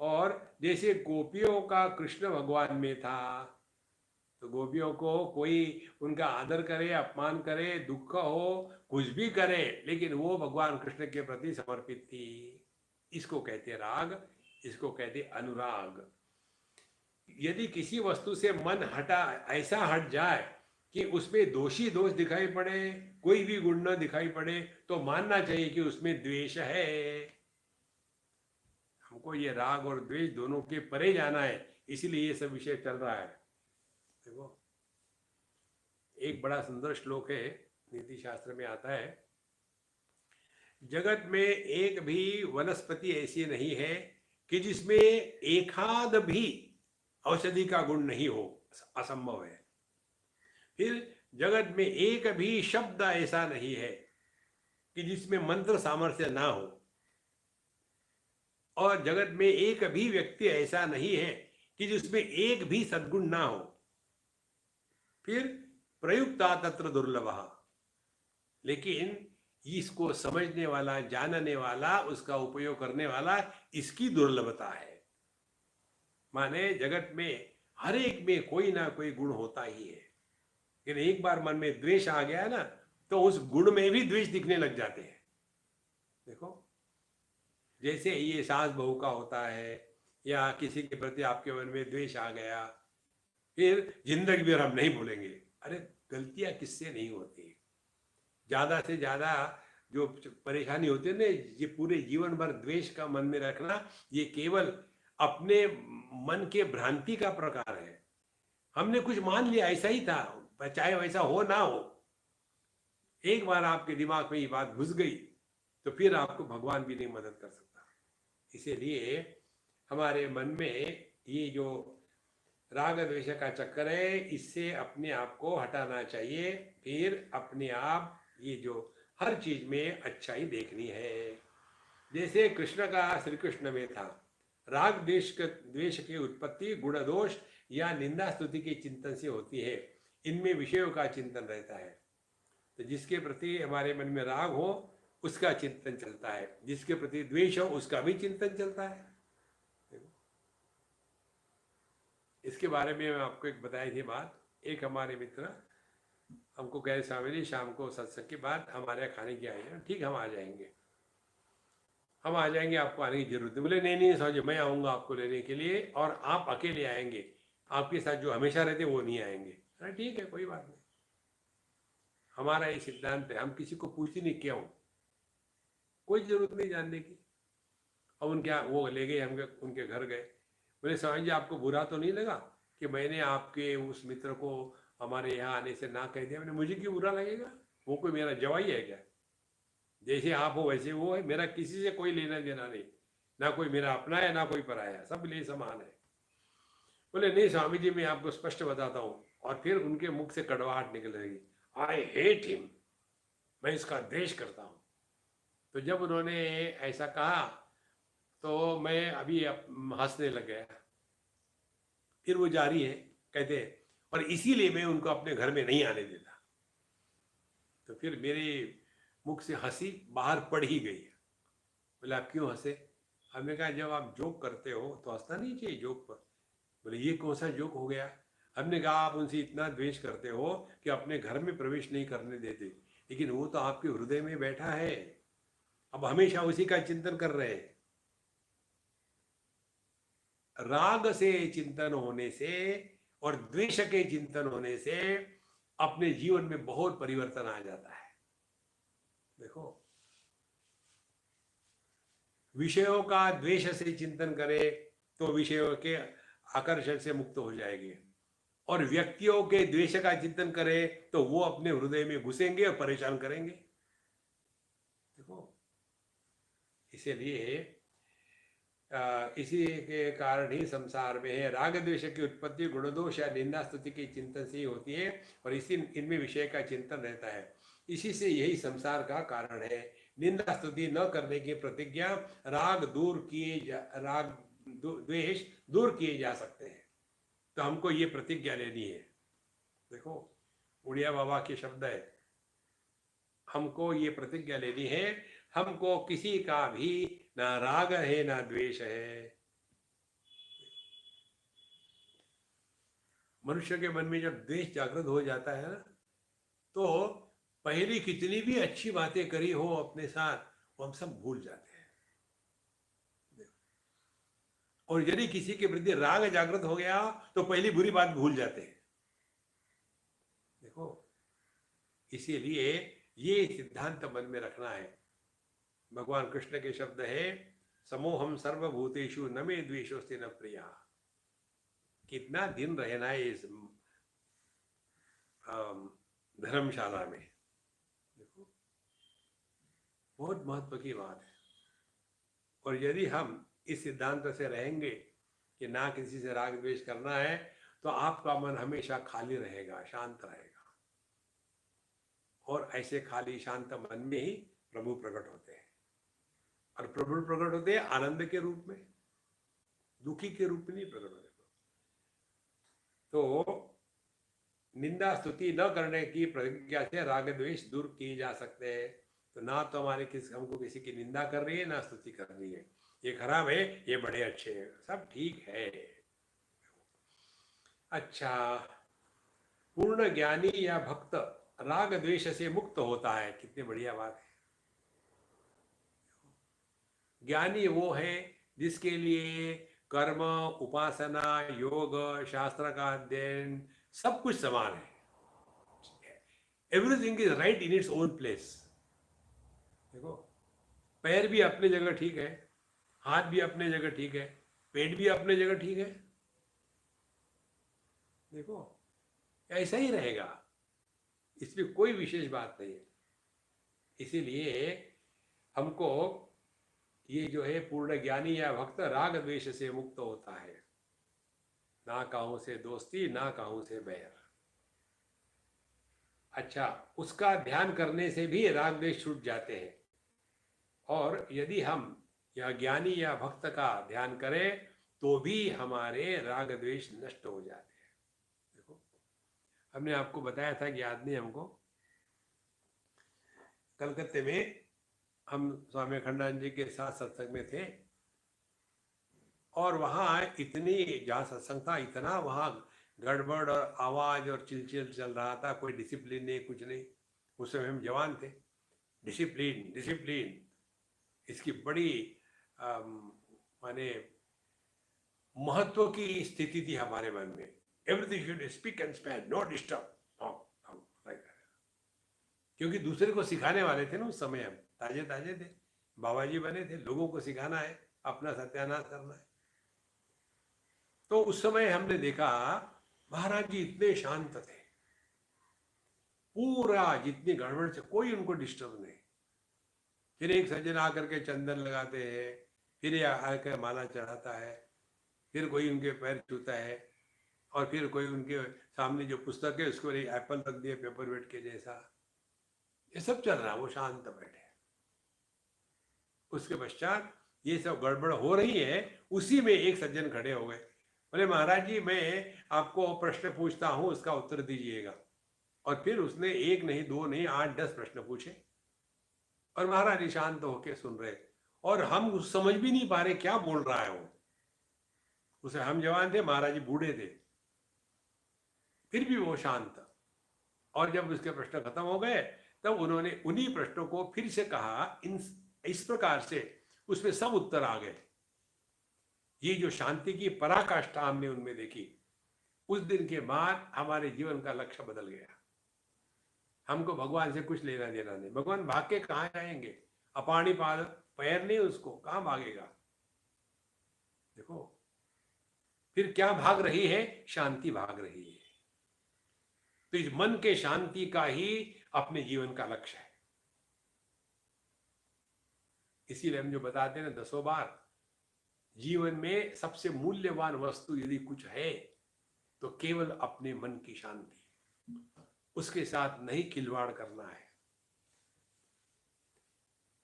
S2: और जैसे गोपियों का कृष्ण भगवान में था, तो गोपियों को कोई उनका आदर करे, अपमान करे, दुख हो, कुछ भी करे, लेकिन वो भगवान कृष्ण के प्रति समर्पित थी। इसको कहते राग, इसको कहते अनुराग। यदि किसी वस्तु से मन हटा, ऐसा हट जाए कि उसमें दोषी दोष दिखाई पड़े, कोई भी गुण न दिखाई पड़े, तो मानना चाहिए कि उसमें द्वेष है। हमको ये राग और द्वेष दोनों के परे जाना है, इसीलिए ये सब विषय चल रहा है। देखो एक बड़ा सुंदर श्लोक है, नीति शास्त्र में आता है, जगत में एक भी वनस्पति ऐसी नहीं है कि जिसमें एकाध भी औषधि का गुण नहीं हो, असंभव है। फिर जगत में एक भी शब्द ऐसा नहीं है कि जिसमें मंत्र सामर्थ्य ना हो। और जगत में एक भी व्यक्ति ऐसा नहीं है कि जिसमें एक भी सद्गुण ना हो। फिर प्रयुक्ता तत्र दुर्लभ, लेकिन इसको समझने वाला, जानने वाला, उसका उपयोग करने वाला, इसकी दुर्लभता है। माने जगत में हर एक में कोई ना कोई गुण होता ही है, लेकिन एक बार मन में द्वेष आ गया है ना, तो उस गुण में भी द्वेष दिखने लग जाते हैं। देखो, जैसे ये सास बहू का होता है, या किसी के प्रति आपके मन में द्वेष आ गया, फिर जिंदगी भर हम नहीं भूलेंगे। अरे गलतियां किससे नहीं होती, ज्यादा से ज्यादा जो परेशानी होती है ना, ये पूरे जीवन भर द्वेष का मन में रखना, ये केवल अपने मन के भ्रांति का प्रकार है। हमने कुछ मान लिया ऐसा ही था, चाहे वैसा हो ना हो, एक बार आपके दिमाग में ये बात घुस गई तो फिर आपको भगवान भी नहीं मदद कर सकता। इसीलिए हमारे मन में ये जो राग द्वेष का चक्कर है, इससे अपने आप को हटाना चाहिए। फिर अपने आप ये जो हर चीज में अच्छाई देखनी है। जैसे कृष्ण का श्री कृष्ण में था, राग द्वेष की उत्पत्ति गुण दोष या निंदा स्तुति के चिंतन से होती है। इनमें विषयों का चिंतन रहता है। तो जिसके प्रति हमारे मन में राग हो उसका चिंतन चलता है, जिसके प्रति द्वेष हो उसका भी चिंतन चलता है। इसके बारे में मैं आपको एक बताई थी बात। एक हमारे मित्र हमको कहे, स्वामी जी शाम को सत्संग के बाद हमारे यहाँ खाने की आइए। ठीक, हम आ जाएंगे, हम आ जाएंगे, आपको आने की जरूरत नहीं। बोले नहीं नहीं समझे, मैं आऊँगा आपको लेने के लिए, और आप अकेले आएंगे, आपके साथ जो हमेशा रहते वो नहीं आएंगे। अरे ठीक है, कोई बात नहीं, हमारा ये सिद्धांत है, हम किसी को पूछते नहीं क्यों, कोई जरूरत नहीं जानने की। अब उनके वो ले गए, हम उनके घर गए। बोले स्वामी जी आपको बुरा तो नहीं लगा कि मैंने आपके उस मित्र को हमारे यहाँ आने से ना कह दिया? मैंने, मुझे क्यों बुरा लगेगा, वो कोई मेरा जवाई है क्या? जैसे आप हो वैसे वो है, मेरा किसी से कोई लेना देना नहीं, ना कोई मेरा अपना है ना कोई पराया, सब लिए समान है। बोले नहीं स्वामी जी मैं आपको स्पष्ट बताता हूँ, और फिर उनके मुख से कड़वाहट निकल रही, आई हेट हिम, मैं इसका द्वेष करता हूँ। तो जब उन्होंने ऐसा कहा तो मैं अभी हंसने लग गया। फिर वो जारी है, कहते हैं और इसीलिए मैं उनको अपने घर में नहीं आने देता। तो फिर मेरे मुख से हंसी बाहर पड़ ही गई। बोले आप क्यों हंसे? हमने कहा जब आप जोक करते हो तो हंसना नहीं चाहिए जोक पर। बोले ये कौन सा जोक हो गया? हमने कहा आप उनसे इतना द्वेष करते हो कि अपने घर में प्रवेश नहीं करने देते, लेकिन वो तो आपके हृदय में बैठा है, अब हमेशा उसी का चिंतन कर रहे हैं। राग से चिंतन होने से और द्वेष के चिंतन होने से अपने जीवन में बहुत परिवर्तन आ जाता है। देखो, विषयों का द्वेष से चिंतन करे तो विषयों के आकर्षण से मुक्त हो जाएंगे, और व्यक्तियों के द्वेष का चिंतन करे तो वो अपने हृदय में घुसेंगे और परेशान करेंगे। देखो, इसीलिए इसी के कारण ही संसार में है राग द्वेष की उत्पत्ति गुण दोष या निंदा स्तुति के चिंतन से ही होती है, और इसी इनमें विषय का चिंतन रहता है। इसी से यही संसार का कारण है। निंदा स्तुति न करने की प्रतिज्ञा, राग द्वेष दूर किए जा सकते हैं। तो हमको ये प्रतिज्ञा लेनी है। देखो, उड़िया बाबा के शब्द है, हमको ये प्रतिज्ञा लेनी है, हमको किसी का भी ना राग है ना द्वेष है। मनुष्य के मन में जब द्वेष जागृत हो जाता है ना, तो पहली कितनी भी अच्छी बातें करी हो अपने साथ, वो हम सब भूल जाते हैं। और यदि किसी के प्रति राग जागृत हो गया तो पहली बुरी बात भूल जाते हैं। देखो, इसीलिए ये सिद्धांत मन में रखना है। भगवान कृष्ण के शब्द है, समोहम सर्वभूतेषु न मे द्वेषोस्ति न प्रिया। कितना दिन रहना है इस धर्मशाला में, देखो बहुत महत्व की बात है। और यदि हम इस सिद्धांत से रहेंगे कि ना किसी से राग द्वेष करना है, तो आपका मन हमेशा खाली रहेगा, शांत रहेगा, और ऐसे खाली शांत मन में ही प्रभु प्रकट होते हैं। और प्रभु प्रकट होते हैं आनंद के रूप में, दुखी के रूप में नहीं प्रकट होते। तो निंदा स्तुति न करने की प्रतिज्ञा से राग द्वेष दूर किए जा सकते हैं। तो ना तो हमको किसी की निंदा कर रही है ना स्तुति कर रही है, ये खराब है ये बड़े अच्छे हैं, सब ठीक है। अच्छा, पूर्ण ज्ञानी या भक्त राग द्वेष से मुक्त होता है, कितनी बढ़िया बात है। ज्ञानी वो है जिसके लिए कर्म, उपासना, योग, शास्त्र का अध्ययन सब कुछ समान है। Everything is right in its own place. देखो, पैर भी अपने जगह ठीक है, हाथ भी अपने जगह ठीक है, पेट भी अपने जगह ठीक है। देखो, ऐसा ही रहेगा, इसमें कोई विशेष बात नहीं है। इसीलिए हमको ये जो है पूर्ण ज्ञानी या भक्त राग द्वेष से मुक्त होता है, ना काहू से दोस्ती ना काहू से बैर। अच्छा, उसका ध्यान करने से भी राग द्वेष छूट जाते हैं। और यदि हम या ज्ञानी या भक्त का ध्यान करें तो भी हमारे राग द्वेष नष्ट हो जाते हैं। देखो, हमने आपको बताया था कि आदमी हमको कलकत्ते में, हम स्वामी अखंडानंद जी के साथ सत्संग में थे और वहाँ इतनी, जहाँ सत्संग था इतना वहाँ गड़बड़ और आवाज और चिलचिल चल रहा था, कोई डिसिप्लिन नहीं, कुछ नहीं। उस समय हम जवान थे। डिसिप्लिन डिसिप्लिन इसकी बड़ी माने महत्व की स्थिति थी हमारे मन में। Everything should speak and span, no disturb, क्योंकि दूसरे को सिखाने वाले थे ना उस समय। हम ताजे ताजे थे, बाबा जी बने थे, लोगों को सिखाना है, अपना सत्यानाश करना है। तो उस समय हमने देखा महाराज जी इतने शांत थे, पूरा जितनी गड़बड़ से कोई उनको डिस्टर्ब नहीं। फिर एक सज्जन आकर के चंदन लगाते हैं, फिर आकर माला चढ़ाता है, फिर कोई उनके पैर छूता है, और फिर कोई उनके सामने जो पुस्तक है उसको एक एप्पल रख दिए पेपर वेट के जैसा। ये सब चल रहा है, वो शांत बैठे। उसके पश्चात ये सब गड़बड़ हो रही है, उसी में एक सज्जन खड़े हो गए, बोले महाराज जी मैं आपको प्रश्न पूछता हूं, उसका उत्तर दीजिएगा। और फिर उसने एक नहीं, दो नहीं, 8-10 प्रश्न पूछे और महाराज जी शांत होके सुन रहे। और हम समझ भी नहीं पा रहे क्या बोल रहा है वो। उसे हम जवान थे, महाराज जी बूढ़े थे, फिर भी वो शांत। और जब उसके प्रश्न खत्म हो गए तब उन्होंने उन्हीं प्रश्नों को फिर से कहा, इस प्रकार से उसमें सब उत्तर आ गए। ये जो शांति की पराकाष्ठा हमने उनमें देखी, उस दिन के बाद हमारे जीवन का लक्ष्य बदल गया। हमको भगवान से कुछ लेना देना नहीं। भगवान भाग के कहाँ जाएंगे, अपाणी पाद पैर नहीं उसको, कहाँ भागेगा। देखो, फिर क्या भाग रही है, शांति भाग रही है। तो इस मन के शांति का ही अपने जीवन का लक्ष्य है। इसीलिए हम जो बताते हैं 10 बार, जीवन में सबसे मूल्यवान वस्तु यदि कुछ है तो केवल अपने मन की शांति, उसके साथ नहीं खिलवाड़ करना है।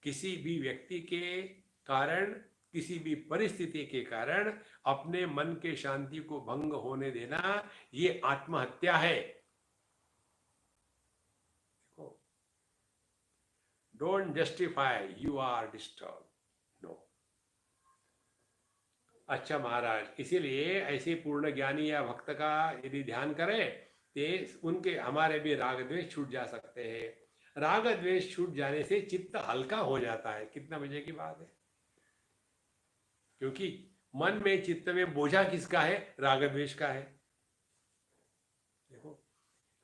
S2: किसी भी व्यक्ति के कारण, किसी भी परिस्थिति के कारण अपने मन के शांति को भंग होने देना, ये आत्महत्या है। Don't justify you are disturb, no. अच्छा महाराज, इसीलिए ऐसे पूर्ण ज्ञानी या भक्त का यदि ध्यान करें तो उनके हमारे भी राग द्वेष छूट जा सकते हैं। राग द्वेष छूट जाने से चित्त हल्का हो जाता है। कितना मजे की बात है, क्योंकि मन में, चित्त में बोझा किसका है, राग द्वेष का है। देखो,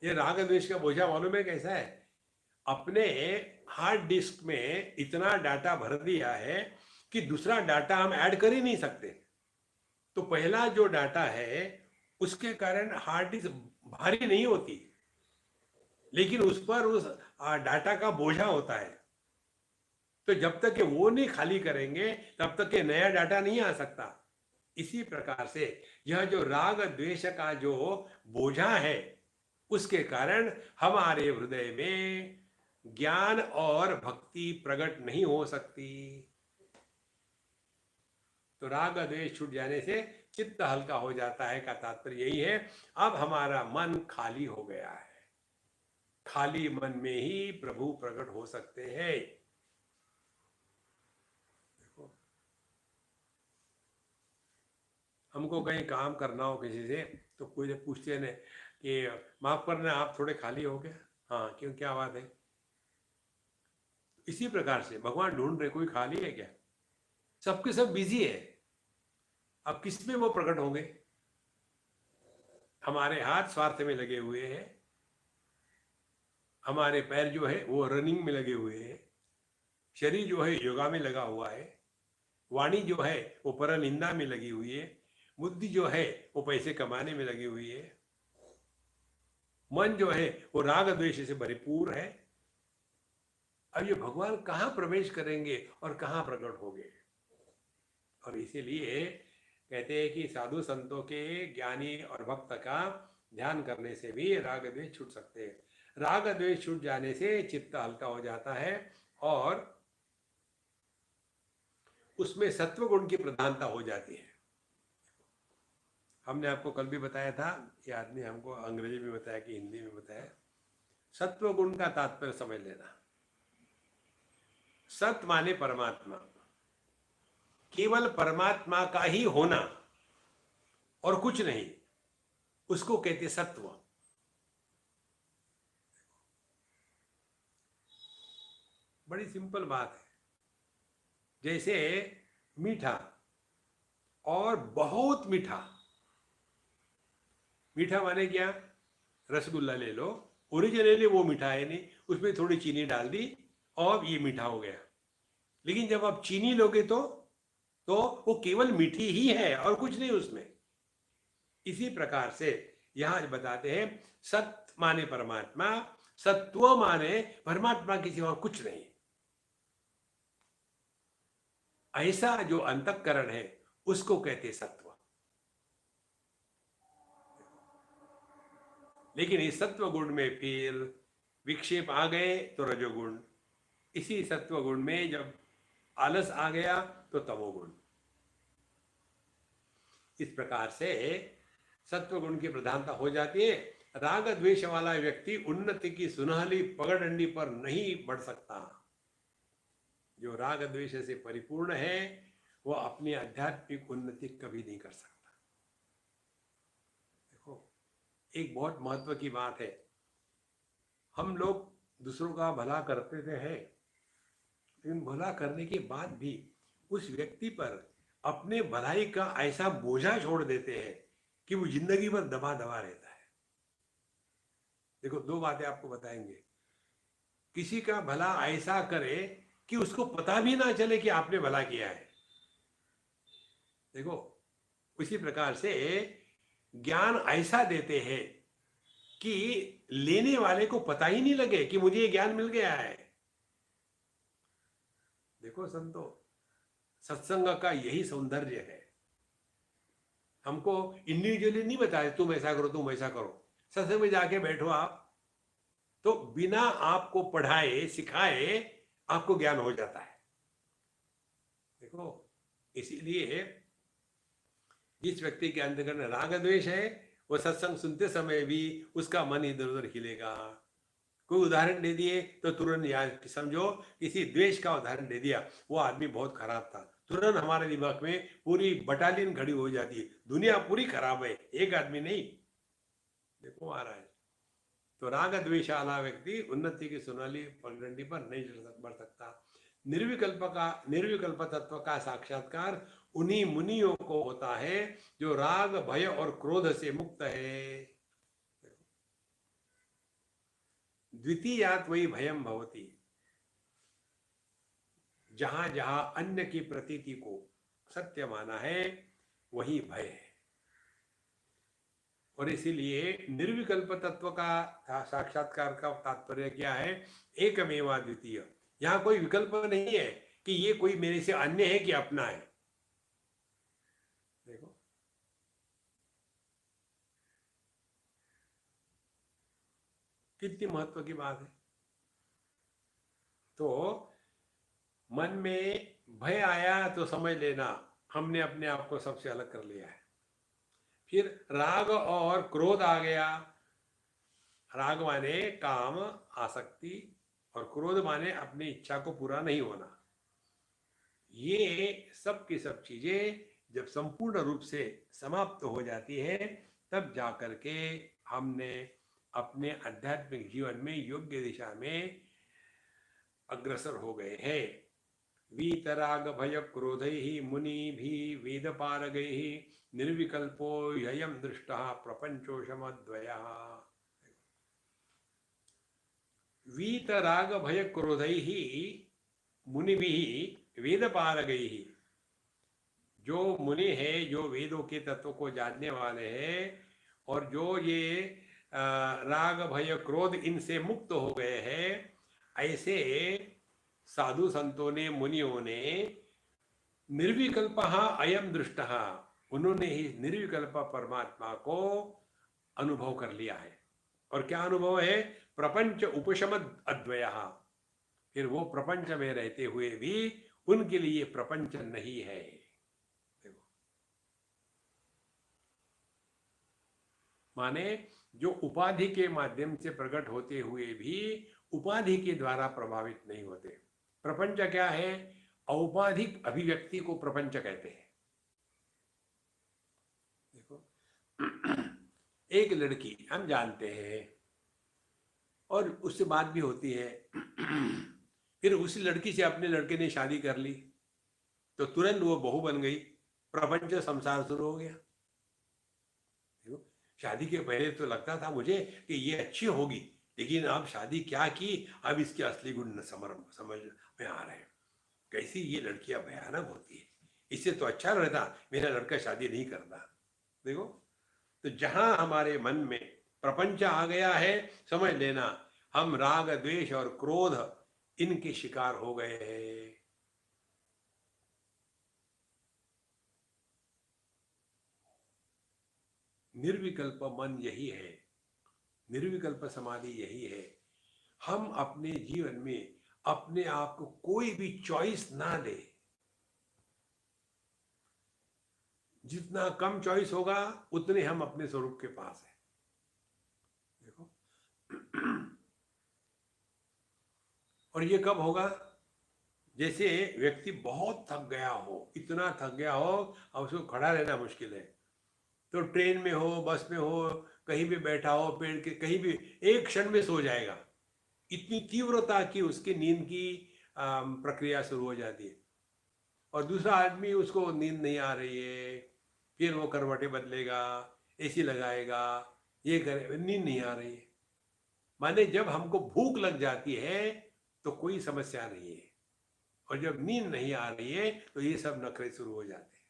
S2: ये राग द्वेष का बोझा मालूम है कैसा है, अपने हार्ड डिस्क में इतना डाटा भर दिया है कि दूसरा डाटा हम ऐड कर ही नहीं सकते। तो पहला जो डाटा है उसके कारण हार्ड डिस्क भारी नहीं होती, लेकिन उस पर उस डाटा का बोझा होता है। तो जब तक कि वो नहीं खाली करेंगे तब तक के नया डाटा नहीं आ सकता। इसी प्रकार से यह जो राग द्वेष का जो बोझा है, उसके कारण हमारे हृदय में ज्ञान और भक्ति प्रकट नहीं हो सकती। तो राग द्वेष छूट जाने से चित्त हल्का हो जाता है का तात्पर्य यही है। अब हमारा मन खाली हो गया है। खाली मन में ही प्रभु प्रकट हो सकते हैं। देखो, हमको कहीं काम करना हो किसी से तो कोई पूछते हैं कि माफ करना आप थोड़े खाली हो गए। हाँ, क्यों, क्या बात है? इसी प्रकार से भगवान ढूंढ रहे कोई खाली है क्या? सबके सब बिजी है। अब किस में वो प्रकट होंगे? हमारे हाथ स्वार्थ में लगे हुए हैं, हमारे पैर जो है वो रनिंग में लगे हुए हैं, शरीर जो है योगा में लगा हुआ है, वाणी जो है वो पर निंदा में लगी हुई है, बुद्धि जो है वो पैसे कमाने में लगी हुई है, मन जो है वो राग द्वेष से भरपूर है। अब ये भगवान कहाँ प्रवेश करेंगे और कहाँ प्रकट होंगे? और इसीलिए कहते हैं कि साधु संतों के, ज्ञानी और भक्त का ध्यान करने से भी राग द्वेष छूट सकते हैं। राग द्वेष छूट जाने से चित्त हल्का हो जाता है और उसमें सत्व गुण की प्रधानता हो जाती है। हमने आपको कल भी बताया था, ये आदमी हमको अंग्रेजी में बताया कि हिंदी में बताया। सत्व गुण का तात्पर्य समझ लेना। सत माने परमात्मा, केवल परमात्मा का ही होना और कुछ नहीं, उसको कहते सत्व। बड़ी सिंपल बात है। जैसे मीठा और बहुत मीठा। मीठा माने क्या? रसगुल्ला ले लो, ओरिजिनली वो मीठा है नहीं, उसमें थोड़ी चीनी डाल दी और ये मीठा हो गया। लेकिन जब आप चीनी लोगे तो वो केवल मीठी ही है और कुछ नहीं उसमें। इसी प्रकार से यहां बताते हैं सत माने परमात्मा, सत्व माने परमात्मा के सिवा कुछ नहीं। ऐसा जो अंतःकरण है उसको कहते सत्व। लेकिन इस सत्व गुण में फिर विक्षेप आ गए तो रजोगुण, इसी सत्व गुण में जब आलस आ गया तो तमोगुण। इस प्रकार से सत्व गुण की प्रधानता हो जाती है। राग द्वेष वाला व्यक्ति उन्नति की सुनहली पगडंडी पर नहीं बढ़ सकता। जो राग द्वेष से परिपूर्ण है वो अपनी आध्यात्मिक उन्नति कभी नहीं कर सकता। देखो, एक बहुत महत्व की बात है। हम लोग दूसरों का भला करते थे हैं, लेकिन भला करने के बाद भी उस व्यक्ति पर अपने भलाई का ऐसा बोझा छोड़ देते हैं कि वो जिंदगी भर दबा दबा रहता है। देखो, दो बातें आपको बताएंगे। किसी का भला ऐसा करे कि उसको पता भी ना चले कि आपने भला किया है। देखो, उसी प्रकार से ज्ञान ऐसा देते हैं कि लेने वाले को पता ही नहीं लगे कि मुझे ये ज्ञान मिल गया है। देखो संतो, सत्संग का यही सौंदर्य है। हमको इंडिविजुअली नहीं बताया तुम ऐसा करो तुम ऐसा करो। सत्संग में जाके बैठो आप, तो बिना आपको पढ़ाए सिखाए आपको ज्ञान हो जाता है। देखो, इसीलिए जिस व्यक्ति के अंतर्गत राग द्वेष है वो सत्संग सुनते समय भी उसका मन इधर उधर हिलेगा। कोई उदाहरण दे दिए तो तुरंत याद, समझो किसी द्वेष का उदाहरण दे दिया, वो आदमी बहुत खराब था, तुरंत हमारे दिमाग में पूरी बटालियन खड़ी हो जाती है, दुनिया पूरी खराब है, एक आदमी नहीं। देखो आ रहा है। तो राग द्वेष वाला व्यक्ति उन्नति की सुनहली पगडंडी पर नहीं बढ़ सकता। निर्विकल्प तत्व का साक्षात्कार उन्हीं मुनियों को होता है जो राग भय और क्रोध से मुक्त है। द्वितीयात् वही भयम भवति। जहां जहां अन्य की प्रतीति को सत्य माना है वही भय है। और इसीलिए निर्विकल्प तत्व का साक्षात्कार का तात्पर्य क्या है? एकमेवा द्वितीय। यहां कोई विकल्प नहीं है कि ये कोई मेरे से अन्य है कि अपना है। देखो, कितनी महत्व की बात है। तो मन में भय आया तो समझ लेना हमने अपने आप को सबसे अलग कर लिया है। फिर राग और क्रोध आ गया। राग माने काम, आसक्ति, और क्रोध माने अपनी इच्छा को पूरा नहीं होना। ये सब की सब चीजें जब संपूर्ण रूप से समाप्त हो जाती है, तब जाकर के हमने अपने आध्यात्मिक जीवन में योग्य दिशा में अग्रसर हो गए हैं। वीतराग भय क्रोधैः मुनि भी वेद पारगैः निर्विकल्पो ह्ययं दृष्टः प्रपंचोषमद्वयः। वीतराग भय क्रोधैः मुनिभिः वेद पारगैः। जो मुनि है, जो वेदों के तत्व को जानने वाले हैं और जो ये राग भय क्रोध इनसे मुक्त हो गए हैं, ऐसे साधु संतों ने, मुनियों ने निर्विकल्पः अयम दृष्टः, उन्होंने ही निर्विकल्प परमात्मा को अनुभव कर लिया है। और क्या अनुभव है? प्रपंच उपशमद अद्वयः। फिर वो प्रपंच में रहते हुए भी उनके लिए प्रपंच नहीं है। देखो, माने जो उपाधि के माध्यम से प्रकट होते हुए भी उपाधि के द्वारा प्रभावित नहीं होते। प्रपंच क्या है? औपाधिक अभिव्यक्ति को प्रपंच कहते हैं। देखो, एक लड़की हम जानते हैं और उससे बात भी होती है, फिर उसी लड़की से अपने लड़के ने शादी कर ली तो तुरंत वो बहू बन गई, प्रपंच संसार शुरू हो गया। देखो, शादी के पहले तो लगता था मुझे कि ये अच्छी होगी, लेकिन अब शादी क्या की, अब इसके असली गुण समझ में आ रहे हैं। कैसी ये लड़कियां भयानक होती है, इससे तो अच्छा रहता मेरा लड़का शादी नहीं करता। देखो, तो जहां हमारे मन में प्रपंच आ गया है, समझ लेना हम राग द्वेष और क्रोध इनके शिकार हो गए हैं। निर्विकल्प मन यही है, निर्विकल्प समाधि यही है। हम अपने जीवन में अपने आप को कोई भी चॉइस ना दे। जितना कम चॉइस होगा उतने हम अपने स्वरूप के पास हैं। देखो, और ये कब होगा? जैसे व्यक्ति बहुत थक गया हो, इतना थक गया हो अब उसको खड़ा रहना मुश्किल है, तो ट्रेन में हो, बस में हो, कहीं भी बैठा हो, पेड़ के कहीं भी, एक क्षण में सो जाएगा। इतनी तीव्रता की उसकी नींद की प्रक्रिया शुरू हो जाती है। और दूसरा आदमी, उसको नींद नहीं आ रही है, फिर वो करवटें बदलेगा, एसी लगाएगा, ये करे, नींद नहीं आ रही है। माने जब हमको भूख लग जाती है तो कोई समस्या नहीं है, और जब नींद नहीं आ रही है तो ये सब नखरे शुरू हो जाते हैं।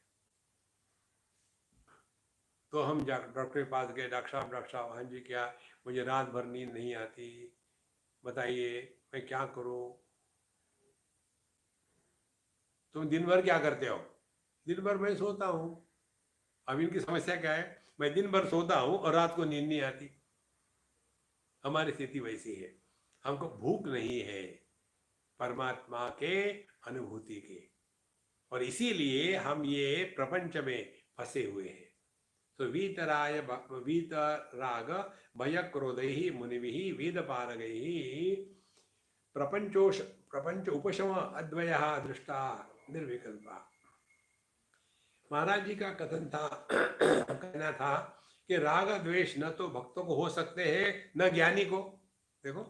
S2: तो हम डॉक्टर के पास गए, डॉक्टर साहब, हाँ जी क्या, मुझे रात भर नींद नहीं आती, बताइए मैं क्या करूं? तुम दिन भर क्या करते हो? दिन भर मैं सोता हूं। अब इनकी समस्या क्या है? मैं दिन भर सोता हूं और रात को नींद नहीं आती। हमारी स्थिति वैसी है, हमको भूख नहीं है परमात्मा के अनुभूति की, और इसीलिए हम ये प्रपंच में फंसे हुए हैं। तो वीतराग भय क्रोधैः मुनिभिः वेद पारगैः प्रपंच उपशम अद्वयः दृष्टा निर्विकल्पा। महाराज जी का कथन था, कहना था कि राग द्वेष न तो भक्तों को हो सकते हैं न ज्ञानी को। देखो,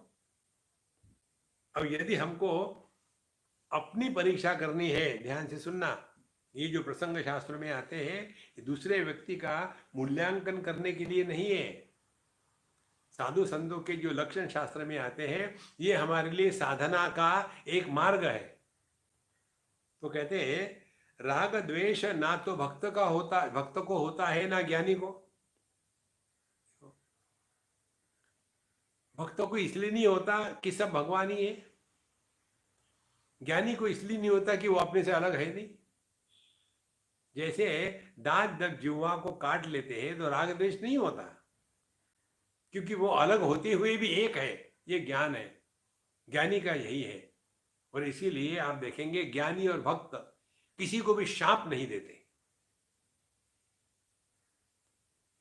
S2: अब यदि हमको अपनी परीक्षा करनी है, ध्यान से सुनना, ये जो प्रसंग शास्त्र में आते हैं दूसरे व्यक्ति का मूल्यांकन करने के लिए नहीं है। साधु संतों के जो लक्षण शास्त्र में आते हैं ये हमारे लिए साधना का एक मार्ग है। तो कहते हैं राग द्वेष ना तो भक्त को होता है ना ज्ञानी को। भक्तों को इसलिए नहीं होता कि सब भगवान ही है, ज्ञानी को इसलिए नहीं होता कि वो अपने से अलग है नहीं। जैसे दांत जब जिह्वा को काट लेते हैं तो राग द्वेष नहीं होता, क्योंकि वो अलग होते हुए भी एक है। ये ज्ञान है, ज्ञानी का यही है। और इसीलिए आप देखेंगे ज्ञानी और भक्त किसी को भी शाप नहीं देते।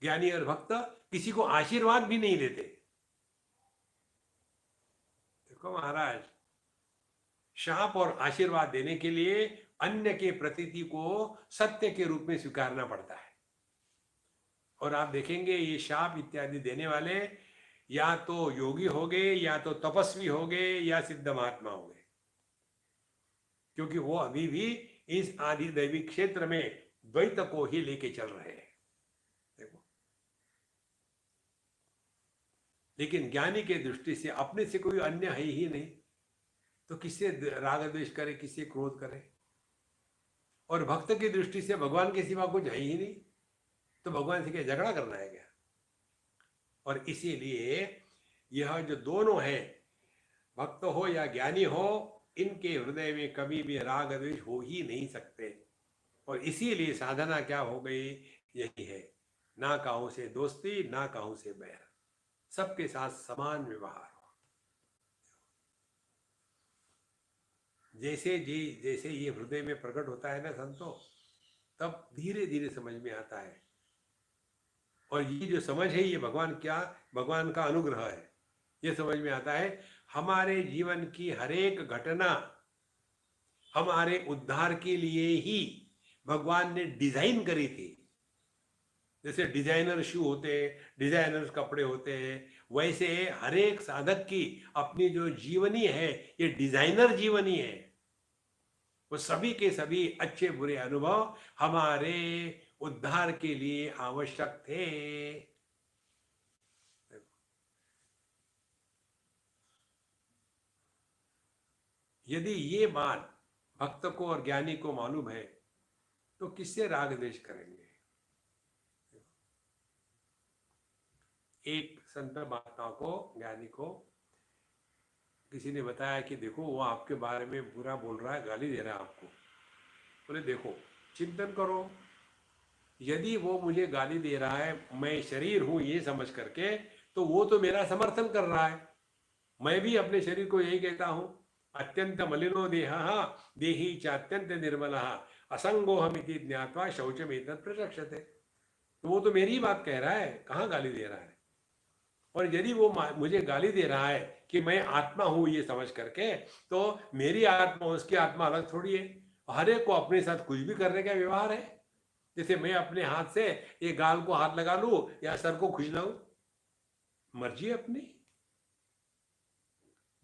S2: ज्ञानी और भक्त किसी को आशीर्वाद भी नहीं देते। देखो महाराज, शाप और आशीर्वाद देने के लिए अन्य के प्रतीति को सत्य के रूप में स्वीकारना पड़ता है। और आप देखेंगे ये शाप इत्यादि देने वाले या तो योगी हो गए, या तो तपस्वी हो गए, या सिद्ध महात्मा हो गए, क्योंकि वो अभी भी इस आदि दैविक क्षेत्र में द्वैत को ही लेके चल रहे हैं। देखो, लेकिन ज्ञानी के दृष्टि से अपने से कोई अन्य है ही नहीं, तो किससे राग द्वेष करे, किससे क्रोध करे। और भक्त की दृष्टि से भगवान के सिवा कुछ है ही नहीं, तो भगवान से क्या झगड़ा करना है क्या। और इसीलिए यह जो दोनों है, भक्त हो या ज्ञानी हो, इनके हृदय में कभी भी राग द्वेष हो ही नहीं सकते। और इसीलिए साधना क्या हो गई, यही है, ना काहू से दोस्ती, ना काहू से बैर, सबके साथ समान व्यवहार हो। जैसे ये हृदय में प्रकट होता है ना संतो, तब धीरे धीरे समझ में आता है। और ये जो समझ है, ये भगवान का अनुग्रह है। ये समझ में आता है, हमारे जीवन की हर एक घटना हमारे उद्धार के लिए ही भगवान ने डिजाइन करी थी। जैसे डिजाइनर शू होते हैं, डिजाइनर कपड़े होते हैं, वैसे हर एक साधक की अपनी जो जीवनी है, ये डिजाइनर जीवनी है। वो सभी के सभी अच्छे बुरे अनुभव हमारे उद्धार के लिए आवश्यक थे। यदि ये बात भक्त को और ज्ञानी को मालूम है, तो किससे राग द्वेष करेंगे। एक संत महात्मा को, ज्ञानी को किसी ने बताया कि देखो वो आपके बारे में बुरा बोल रहा है, गाली दे रहा है आपको। बोले देखो, चिंतन करो, यदि वो मुझे गाली दे रहा है, मैं शरीर हूं ये समझ करके, तो वो तो मेरा समर्थन कर रहा है। मैं भी अपने शरीर को यही कहता हूं, अत्यंत मलिनो देह देही चात्यंत निर्मल असंगोहमिति ज्ञात्वा शौचमेतत् प्रचक्षते। तो वो तो मेरी ही बात कह रहा है, कहाँ गाली दे रहा है। और यदि वो मुझे गाली दे रहा है कि मैं आत्मा हूं ये समझ करके, तो मेरी आत्मा उसकी आत्मा अलग थोड़ी है। हर एक को अपने साथ कुछ भी करने का व्यवहार है। जैसे मैं अपने हाथ से ये गाल को हाथ लगा लूं या सर को खुजलाऊं, मर्जी अपनी।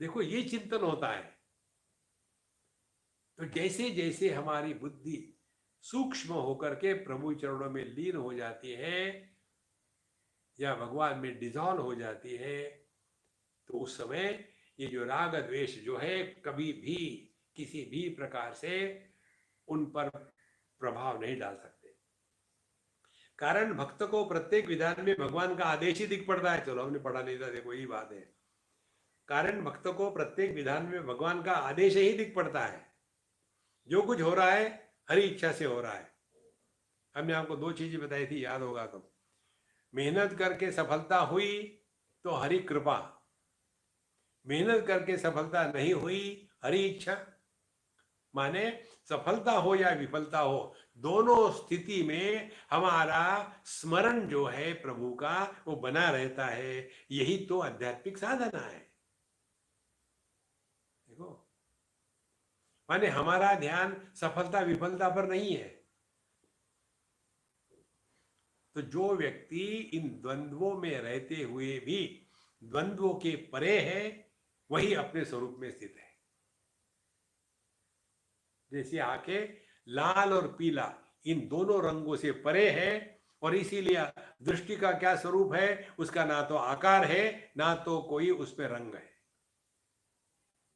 S2: देखो, ये चिंतन होता है। तो जैसे जैसे हमारी बुद्धि सूक्ष्म होकर के प्रभु चरणों में लीन हो जाती है या भगवान में डिजॉल्व हो जाती है, तो उस समय ये जो राग द्वेष जो है, कभी भी किसी भी प्रकार से उन पर प्रभाव नहीं डाल सकते। कारण भक्त को प्रत्येक विधान में भगवान का आदेश ही दिख पड़ता है। चलो, हमने पढ़ा नहीं था, देखो यही बात है। कारण भक्त को प्रत्येक विधान में भगवान का आदेश ही दिख पड़ता है। जो कुछ हो रहा है हरी इच्छा से हो रहा है। हमने आपको दो चीजें बताई थी, याद होगा तो। मेहनत करके सफलता हुई तो हरी कृपा, मेहनत करके सफलता नहीं हुई हरी इच्छा। माने सफलता हो या विफलता हो, दोनों स्थिति में हमारा स्मरण जो है प्रभु का, वो बना रहता है। यही तो आध्यात्मिक साधना है। देखो, माने हमारा ध्यान सफलता विफलता पर नहीं है। तो जो व्यक्ति इन द्वंद्वों में रहते हुए भी द्वंद्वों के परे है, वही अपने स्वरूप में स्थित है। जैसे आंखें लाल और पीला इन दोनों रंगों से परे है, और इसीलिए दृष्टि का क्या स्वरूप है, उसका ना तो आकार है, ना तो कोई उसमें रंग है।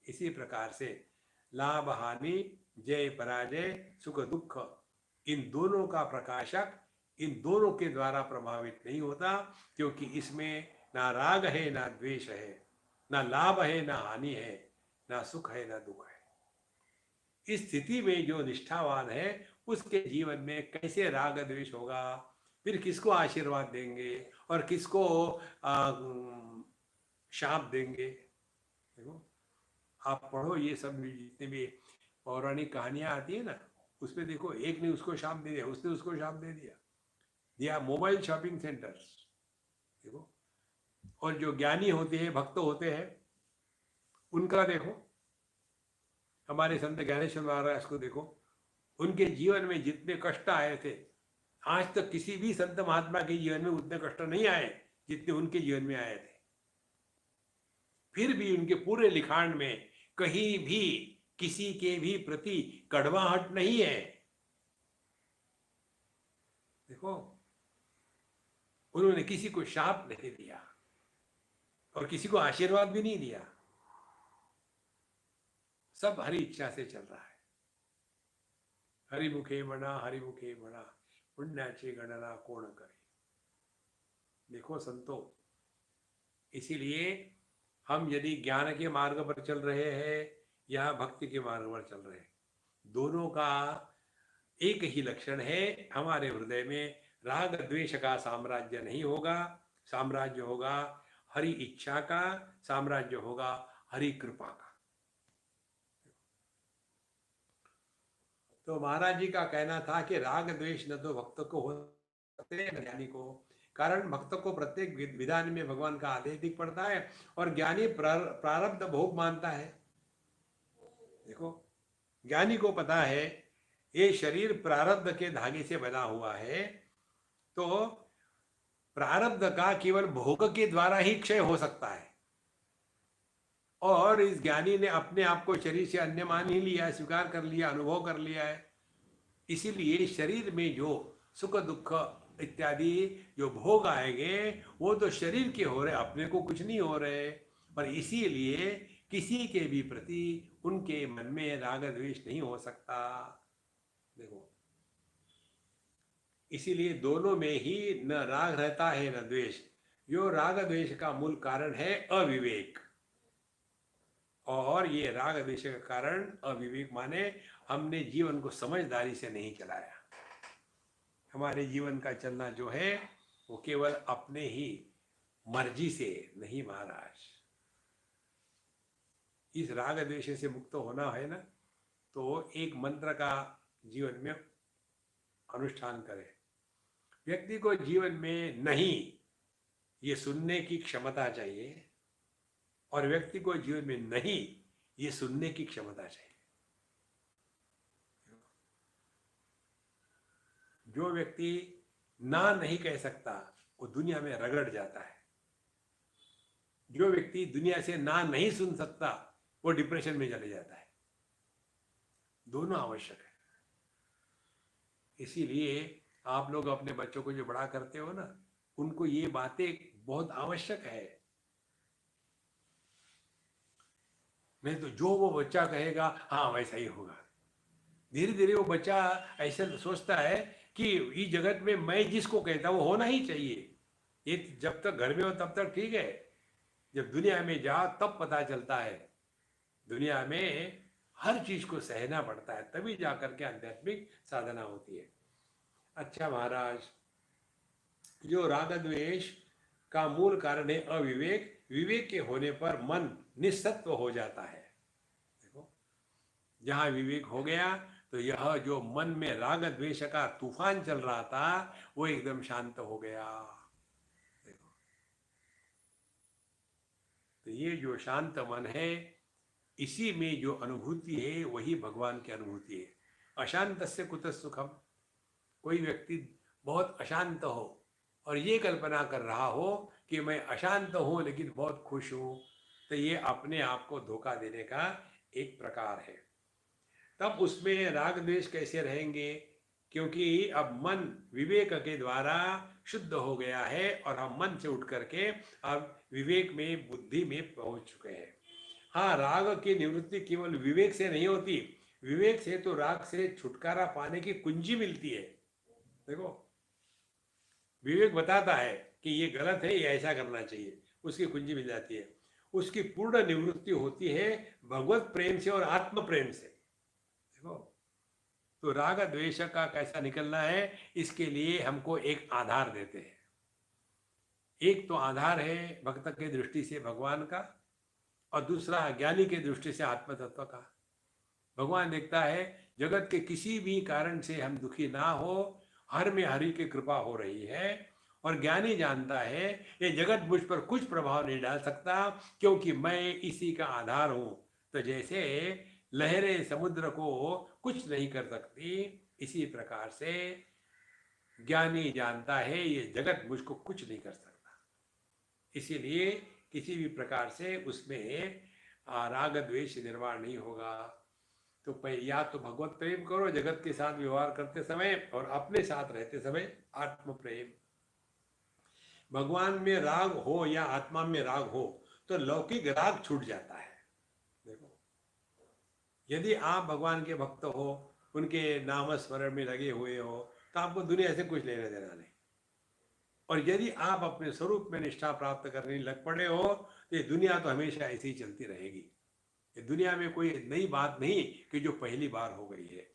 S2: इसी प्रकार से लाभ हानि, जय पराजय, सुख दुख, इन दोनों का प्रकाशक इन दोनों के द्वारा प्रभावित नहीं होता, क्योंकि इसमें ना राग है ना द्वेष है, ना लाभ है ना हानि है, ना सुख है ना दुख है। इस स्थिति में जो निष्ठावान है, उसके जीवन में कैसे राग द्वेष होगा, फिर किसको आशीर्वाद देंगे और किसको शाप देंगे। देखो, आप पढ़ो ये सब जितने भी पौराणिक कहानियां आती है ना, उसमें देखो, एक ने उसको शाप दे दिया, उसने उसको शाप दे दिया। या मोबाइल शॉपिंग सेंटर्स। देखो, और जो ज्ञानी होते हैं, भक्त होते हैं, उनका देखो, हमारे संत ज्ञानेश्वर महाराज को देखो, उनके जीवन में जितने कष्ट आए थे, आज तक किसी भी संत महात्मा के जीवन में उतने कष्ट नहीं आए जितने उनके जीवन में आए थे। फिर भी उनके पूरे लिखाण में कहीं भी किसी के भी प्रति कड़वाहट नहीं है। देखो, उन्होंने किसी को शाप नहीं दिया और किसी को आशीर्वाद भी नहीं दिया। सब हरि इच्छा से चल रहा है। हरिमुखे म्हणा, हरिमुखे म्हणा, पुण्याची गणना कोण करे। देखो संतो, इसीलिए हम यदि ज्ञान के मार्ग पर चल रहे हैं या भक्ति के मार्ग पर चल रहे हैं, दोनों का एक ही लक्षण है, हमारे हृदय में राग द्वेष का साम्राज्य नहीं होगा। साम्राज्य होगा हरि इच्छा का, साम्राज्य होगा हरि कृपा का। तो महाराज जी का कहना था कि राग द्वेष न तो भक्त को हो सकते न ज्ञानी को। कारण भक्त को प्रत्येक विधान में भगवान का आदेश दिख पड़ता है और ज्ञानी प्रारब्ध भोग मानता है। देखो, ज्ञानी को पता है ये शरीर प्रारब्ध के धागे से बना हुआ है, तो प्रारब्ध का केवल भोग के द्वारा ही क्षय हो सकता है। और इस ज्ञानी ने अपने आप को शरीर से अन्य मान ही लिया, स्वीकार कर लिया, अनुभव कर लिया है। इसीलिए शरीर में जो सुख दुख इत्यादि जो भोग आएंगे वो तो शरीर के हो रहे, अपने को कुछ नहीं हो रहे। पर इसीलिए किसी के भी प्रति उनके मन में राग द्वेष नहीं हो सकता। देखो, इसीलिए दोनों में ही न राग रहता है न द्वेष। जो राग द्वेष का मूल कारण है अविवेक, और ये राग द्वेष का कारण अविवेक माने हमने जीवन को समझदारी से नहीं चलाया। हमारे जीवन का चलना जो है वो केवल अपने ही मर्जी से नहीं महाराज। इस राग द्वेष से मुक्त होना है ना, तो एक मंत्र का जीवन में अनुष्ठान करें। व्यक्ति को जीवन में नहीं ये सुनने की क्षमता चाहिए, और व्यक्ति को जीवन में नहीं ये सुनने की क्षमता चाहिए। जो व्यक्ति ना नहीं कह सकता वो दुनिया में रगड़ जाता है। जो व्यक्ति दुनिया से ना नहीं सुन सकता वो डिप्रेशन में चले जाता है। दोनों आवश्यक है। इसीलिए आप लोग अपने बच्चों को जो बड़ा करते हो ना, उनको ये बातें बहुत आवश्यक है। नहीं तो जो वो बच्चा कहेगा हाँ वैसा ही होगा। धीरे धीरे वो बच्चा ऐसा सोचता है कि इस जगत में मैं जिसको कहता हूँ वो होना ही चाहिए। ये जब तक घर में हो तब तक ठीक है, जब दुनिया में जाओ तब पता चलता है। दुनिया में हर चीज को सहना पड़ता है, तभी जाकर के आध्यात्मिक साधना होती है। अच्छा महाराज, जो राग द्वेष का मूल कारण है अविवेक, विवेक के होने पर मन निस्सत्व हो जाता है। देखो, जहां विवेक हो गया तो यह जो मन में राग द्वेष का तूफान चल रहा था वो एकदम शांत हो गया। देखो, तो ये जो शांत मन है, इसी में जो अनुभूति है वही भगवान की अनुभूति है। अशांतस्य कुतः सुखम। कोई व्यक्ति बहुत अशांत हो और ये कल्पना कर रहा हो कि मैं अशांत हूं लेकिन बहुत खुश हूं, तो ये अपने आप को धोखा देने का एक प्रकार है। तब उसमें राग द्वेष कैसे रहेंगे? क्योंकि अब मन विवेक के द्वारा शुद्ध हो गया है और हम मन से उठ करके अब विवेक में, बुद्धि में पहुंच चुके हैं। हाँ, राग की निवृत्ति केवल विवेक से नहीं होती। विवेक से तो राग से छुटकारा पाने की कुंजी मिलती है। देखो, विवेक बताता है कि ये गलत है, ये ऐसा करना चाहिए, उसकी कुंजी मिल जाती है। उसकी पूर्ण निवृत्ति होती है भगवत प्रेम से और आत्म प्रेम से। देखो, तो राग द्वेष का कैसा निकलना है, इसके लिए हमको एक आधार देते हैं। एक तो आधार है भक्त के दृष्टि से भगवान का, और दूसरा ज्ञानी के दृष्टि से आत्म तत्व का। भगवान देखता है जगत के किसी भी कारण से हम दुखी ना हो हर में हरि की कृपा हो रही है। और ज्ञानी जानता है ये जगत मुझ पर कुछ प्रभाव नहीं डाल सकता, क्योंकि मैं इसी का आधार हूं। तो जैसे लहरें समुद्र को कुछ नहीं कर सकती, इसी प्रकार से ज्ञानी जानता है ये जगत मुझको कुछ नहीं कर सकता। इसीलिए किसी भी प्रकार से उसमें राग द्वेष निर्माण नहीं होगा। तो या तो भगवत प्रेम करो जगत के साथ व्यवहार करते समय, और अपने साथ रहते समय आत्म प्रेम। भगवान में राग हो या आत्मा में राग हो तो लौकिक राग छूट जाता है। देखो, यदि आप भगवान के भक्त हो, उनके नाम स्मरण में लगे हुए हो, तो आपको दुनिया से कुछ लेना देना नहीं। और यदि आप अपने स्वरूप में निष्ठा प्राप्त करने लग पड़े हो, तो ये दुनिया तो हमेशा ऐसी ही चलती रहेगी। ये दुनिया में कोई नई बात नहीं कि जो पहली बार हो गई है।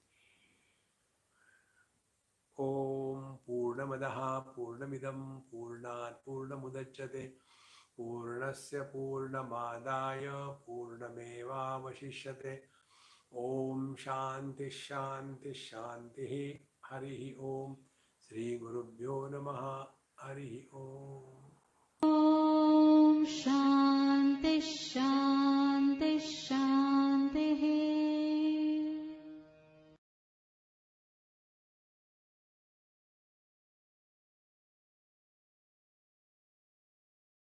S2: ओम पूर्णमदः पूर्णमिदं पूर्णात् पूर्णमुदच्यते पूर्णस्य पूर्णमादाय पूर्णमेवावशिष्यते। ओम शांति शांति शांति। हरि ओम। श्री गुरुभ्यो नमः। हरि ओम।
S1: ॐ शान्ति शान्ति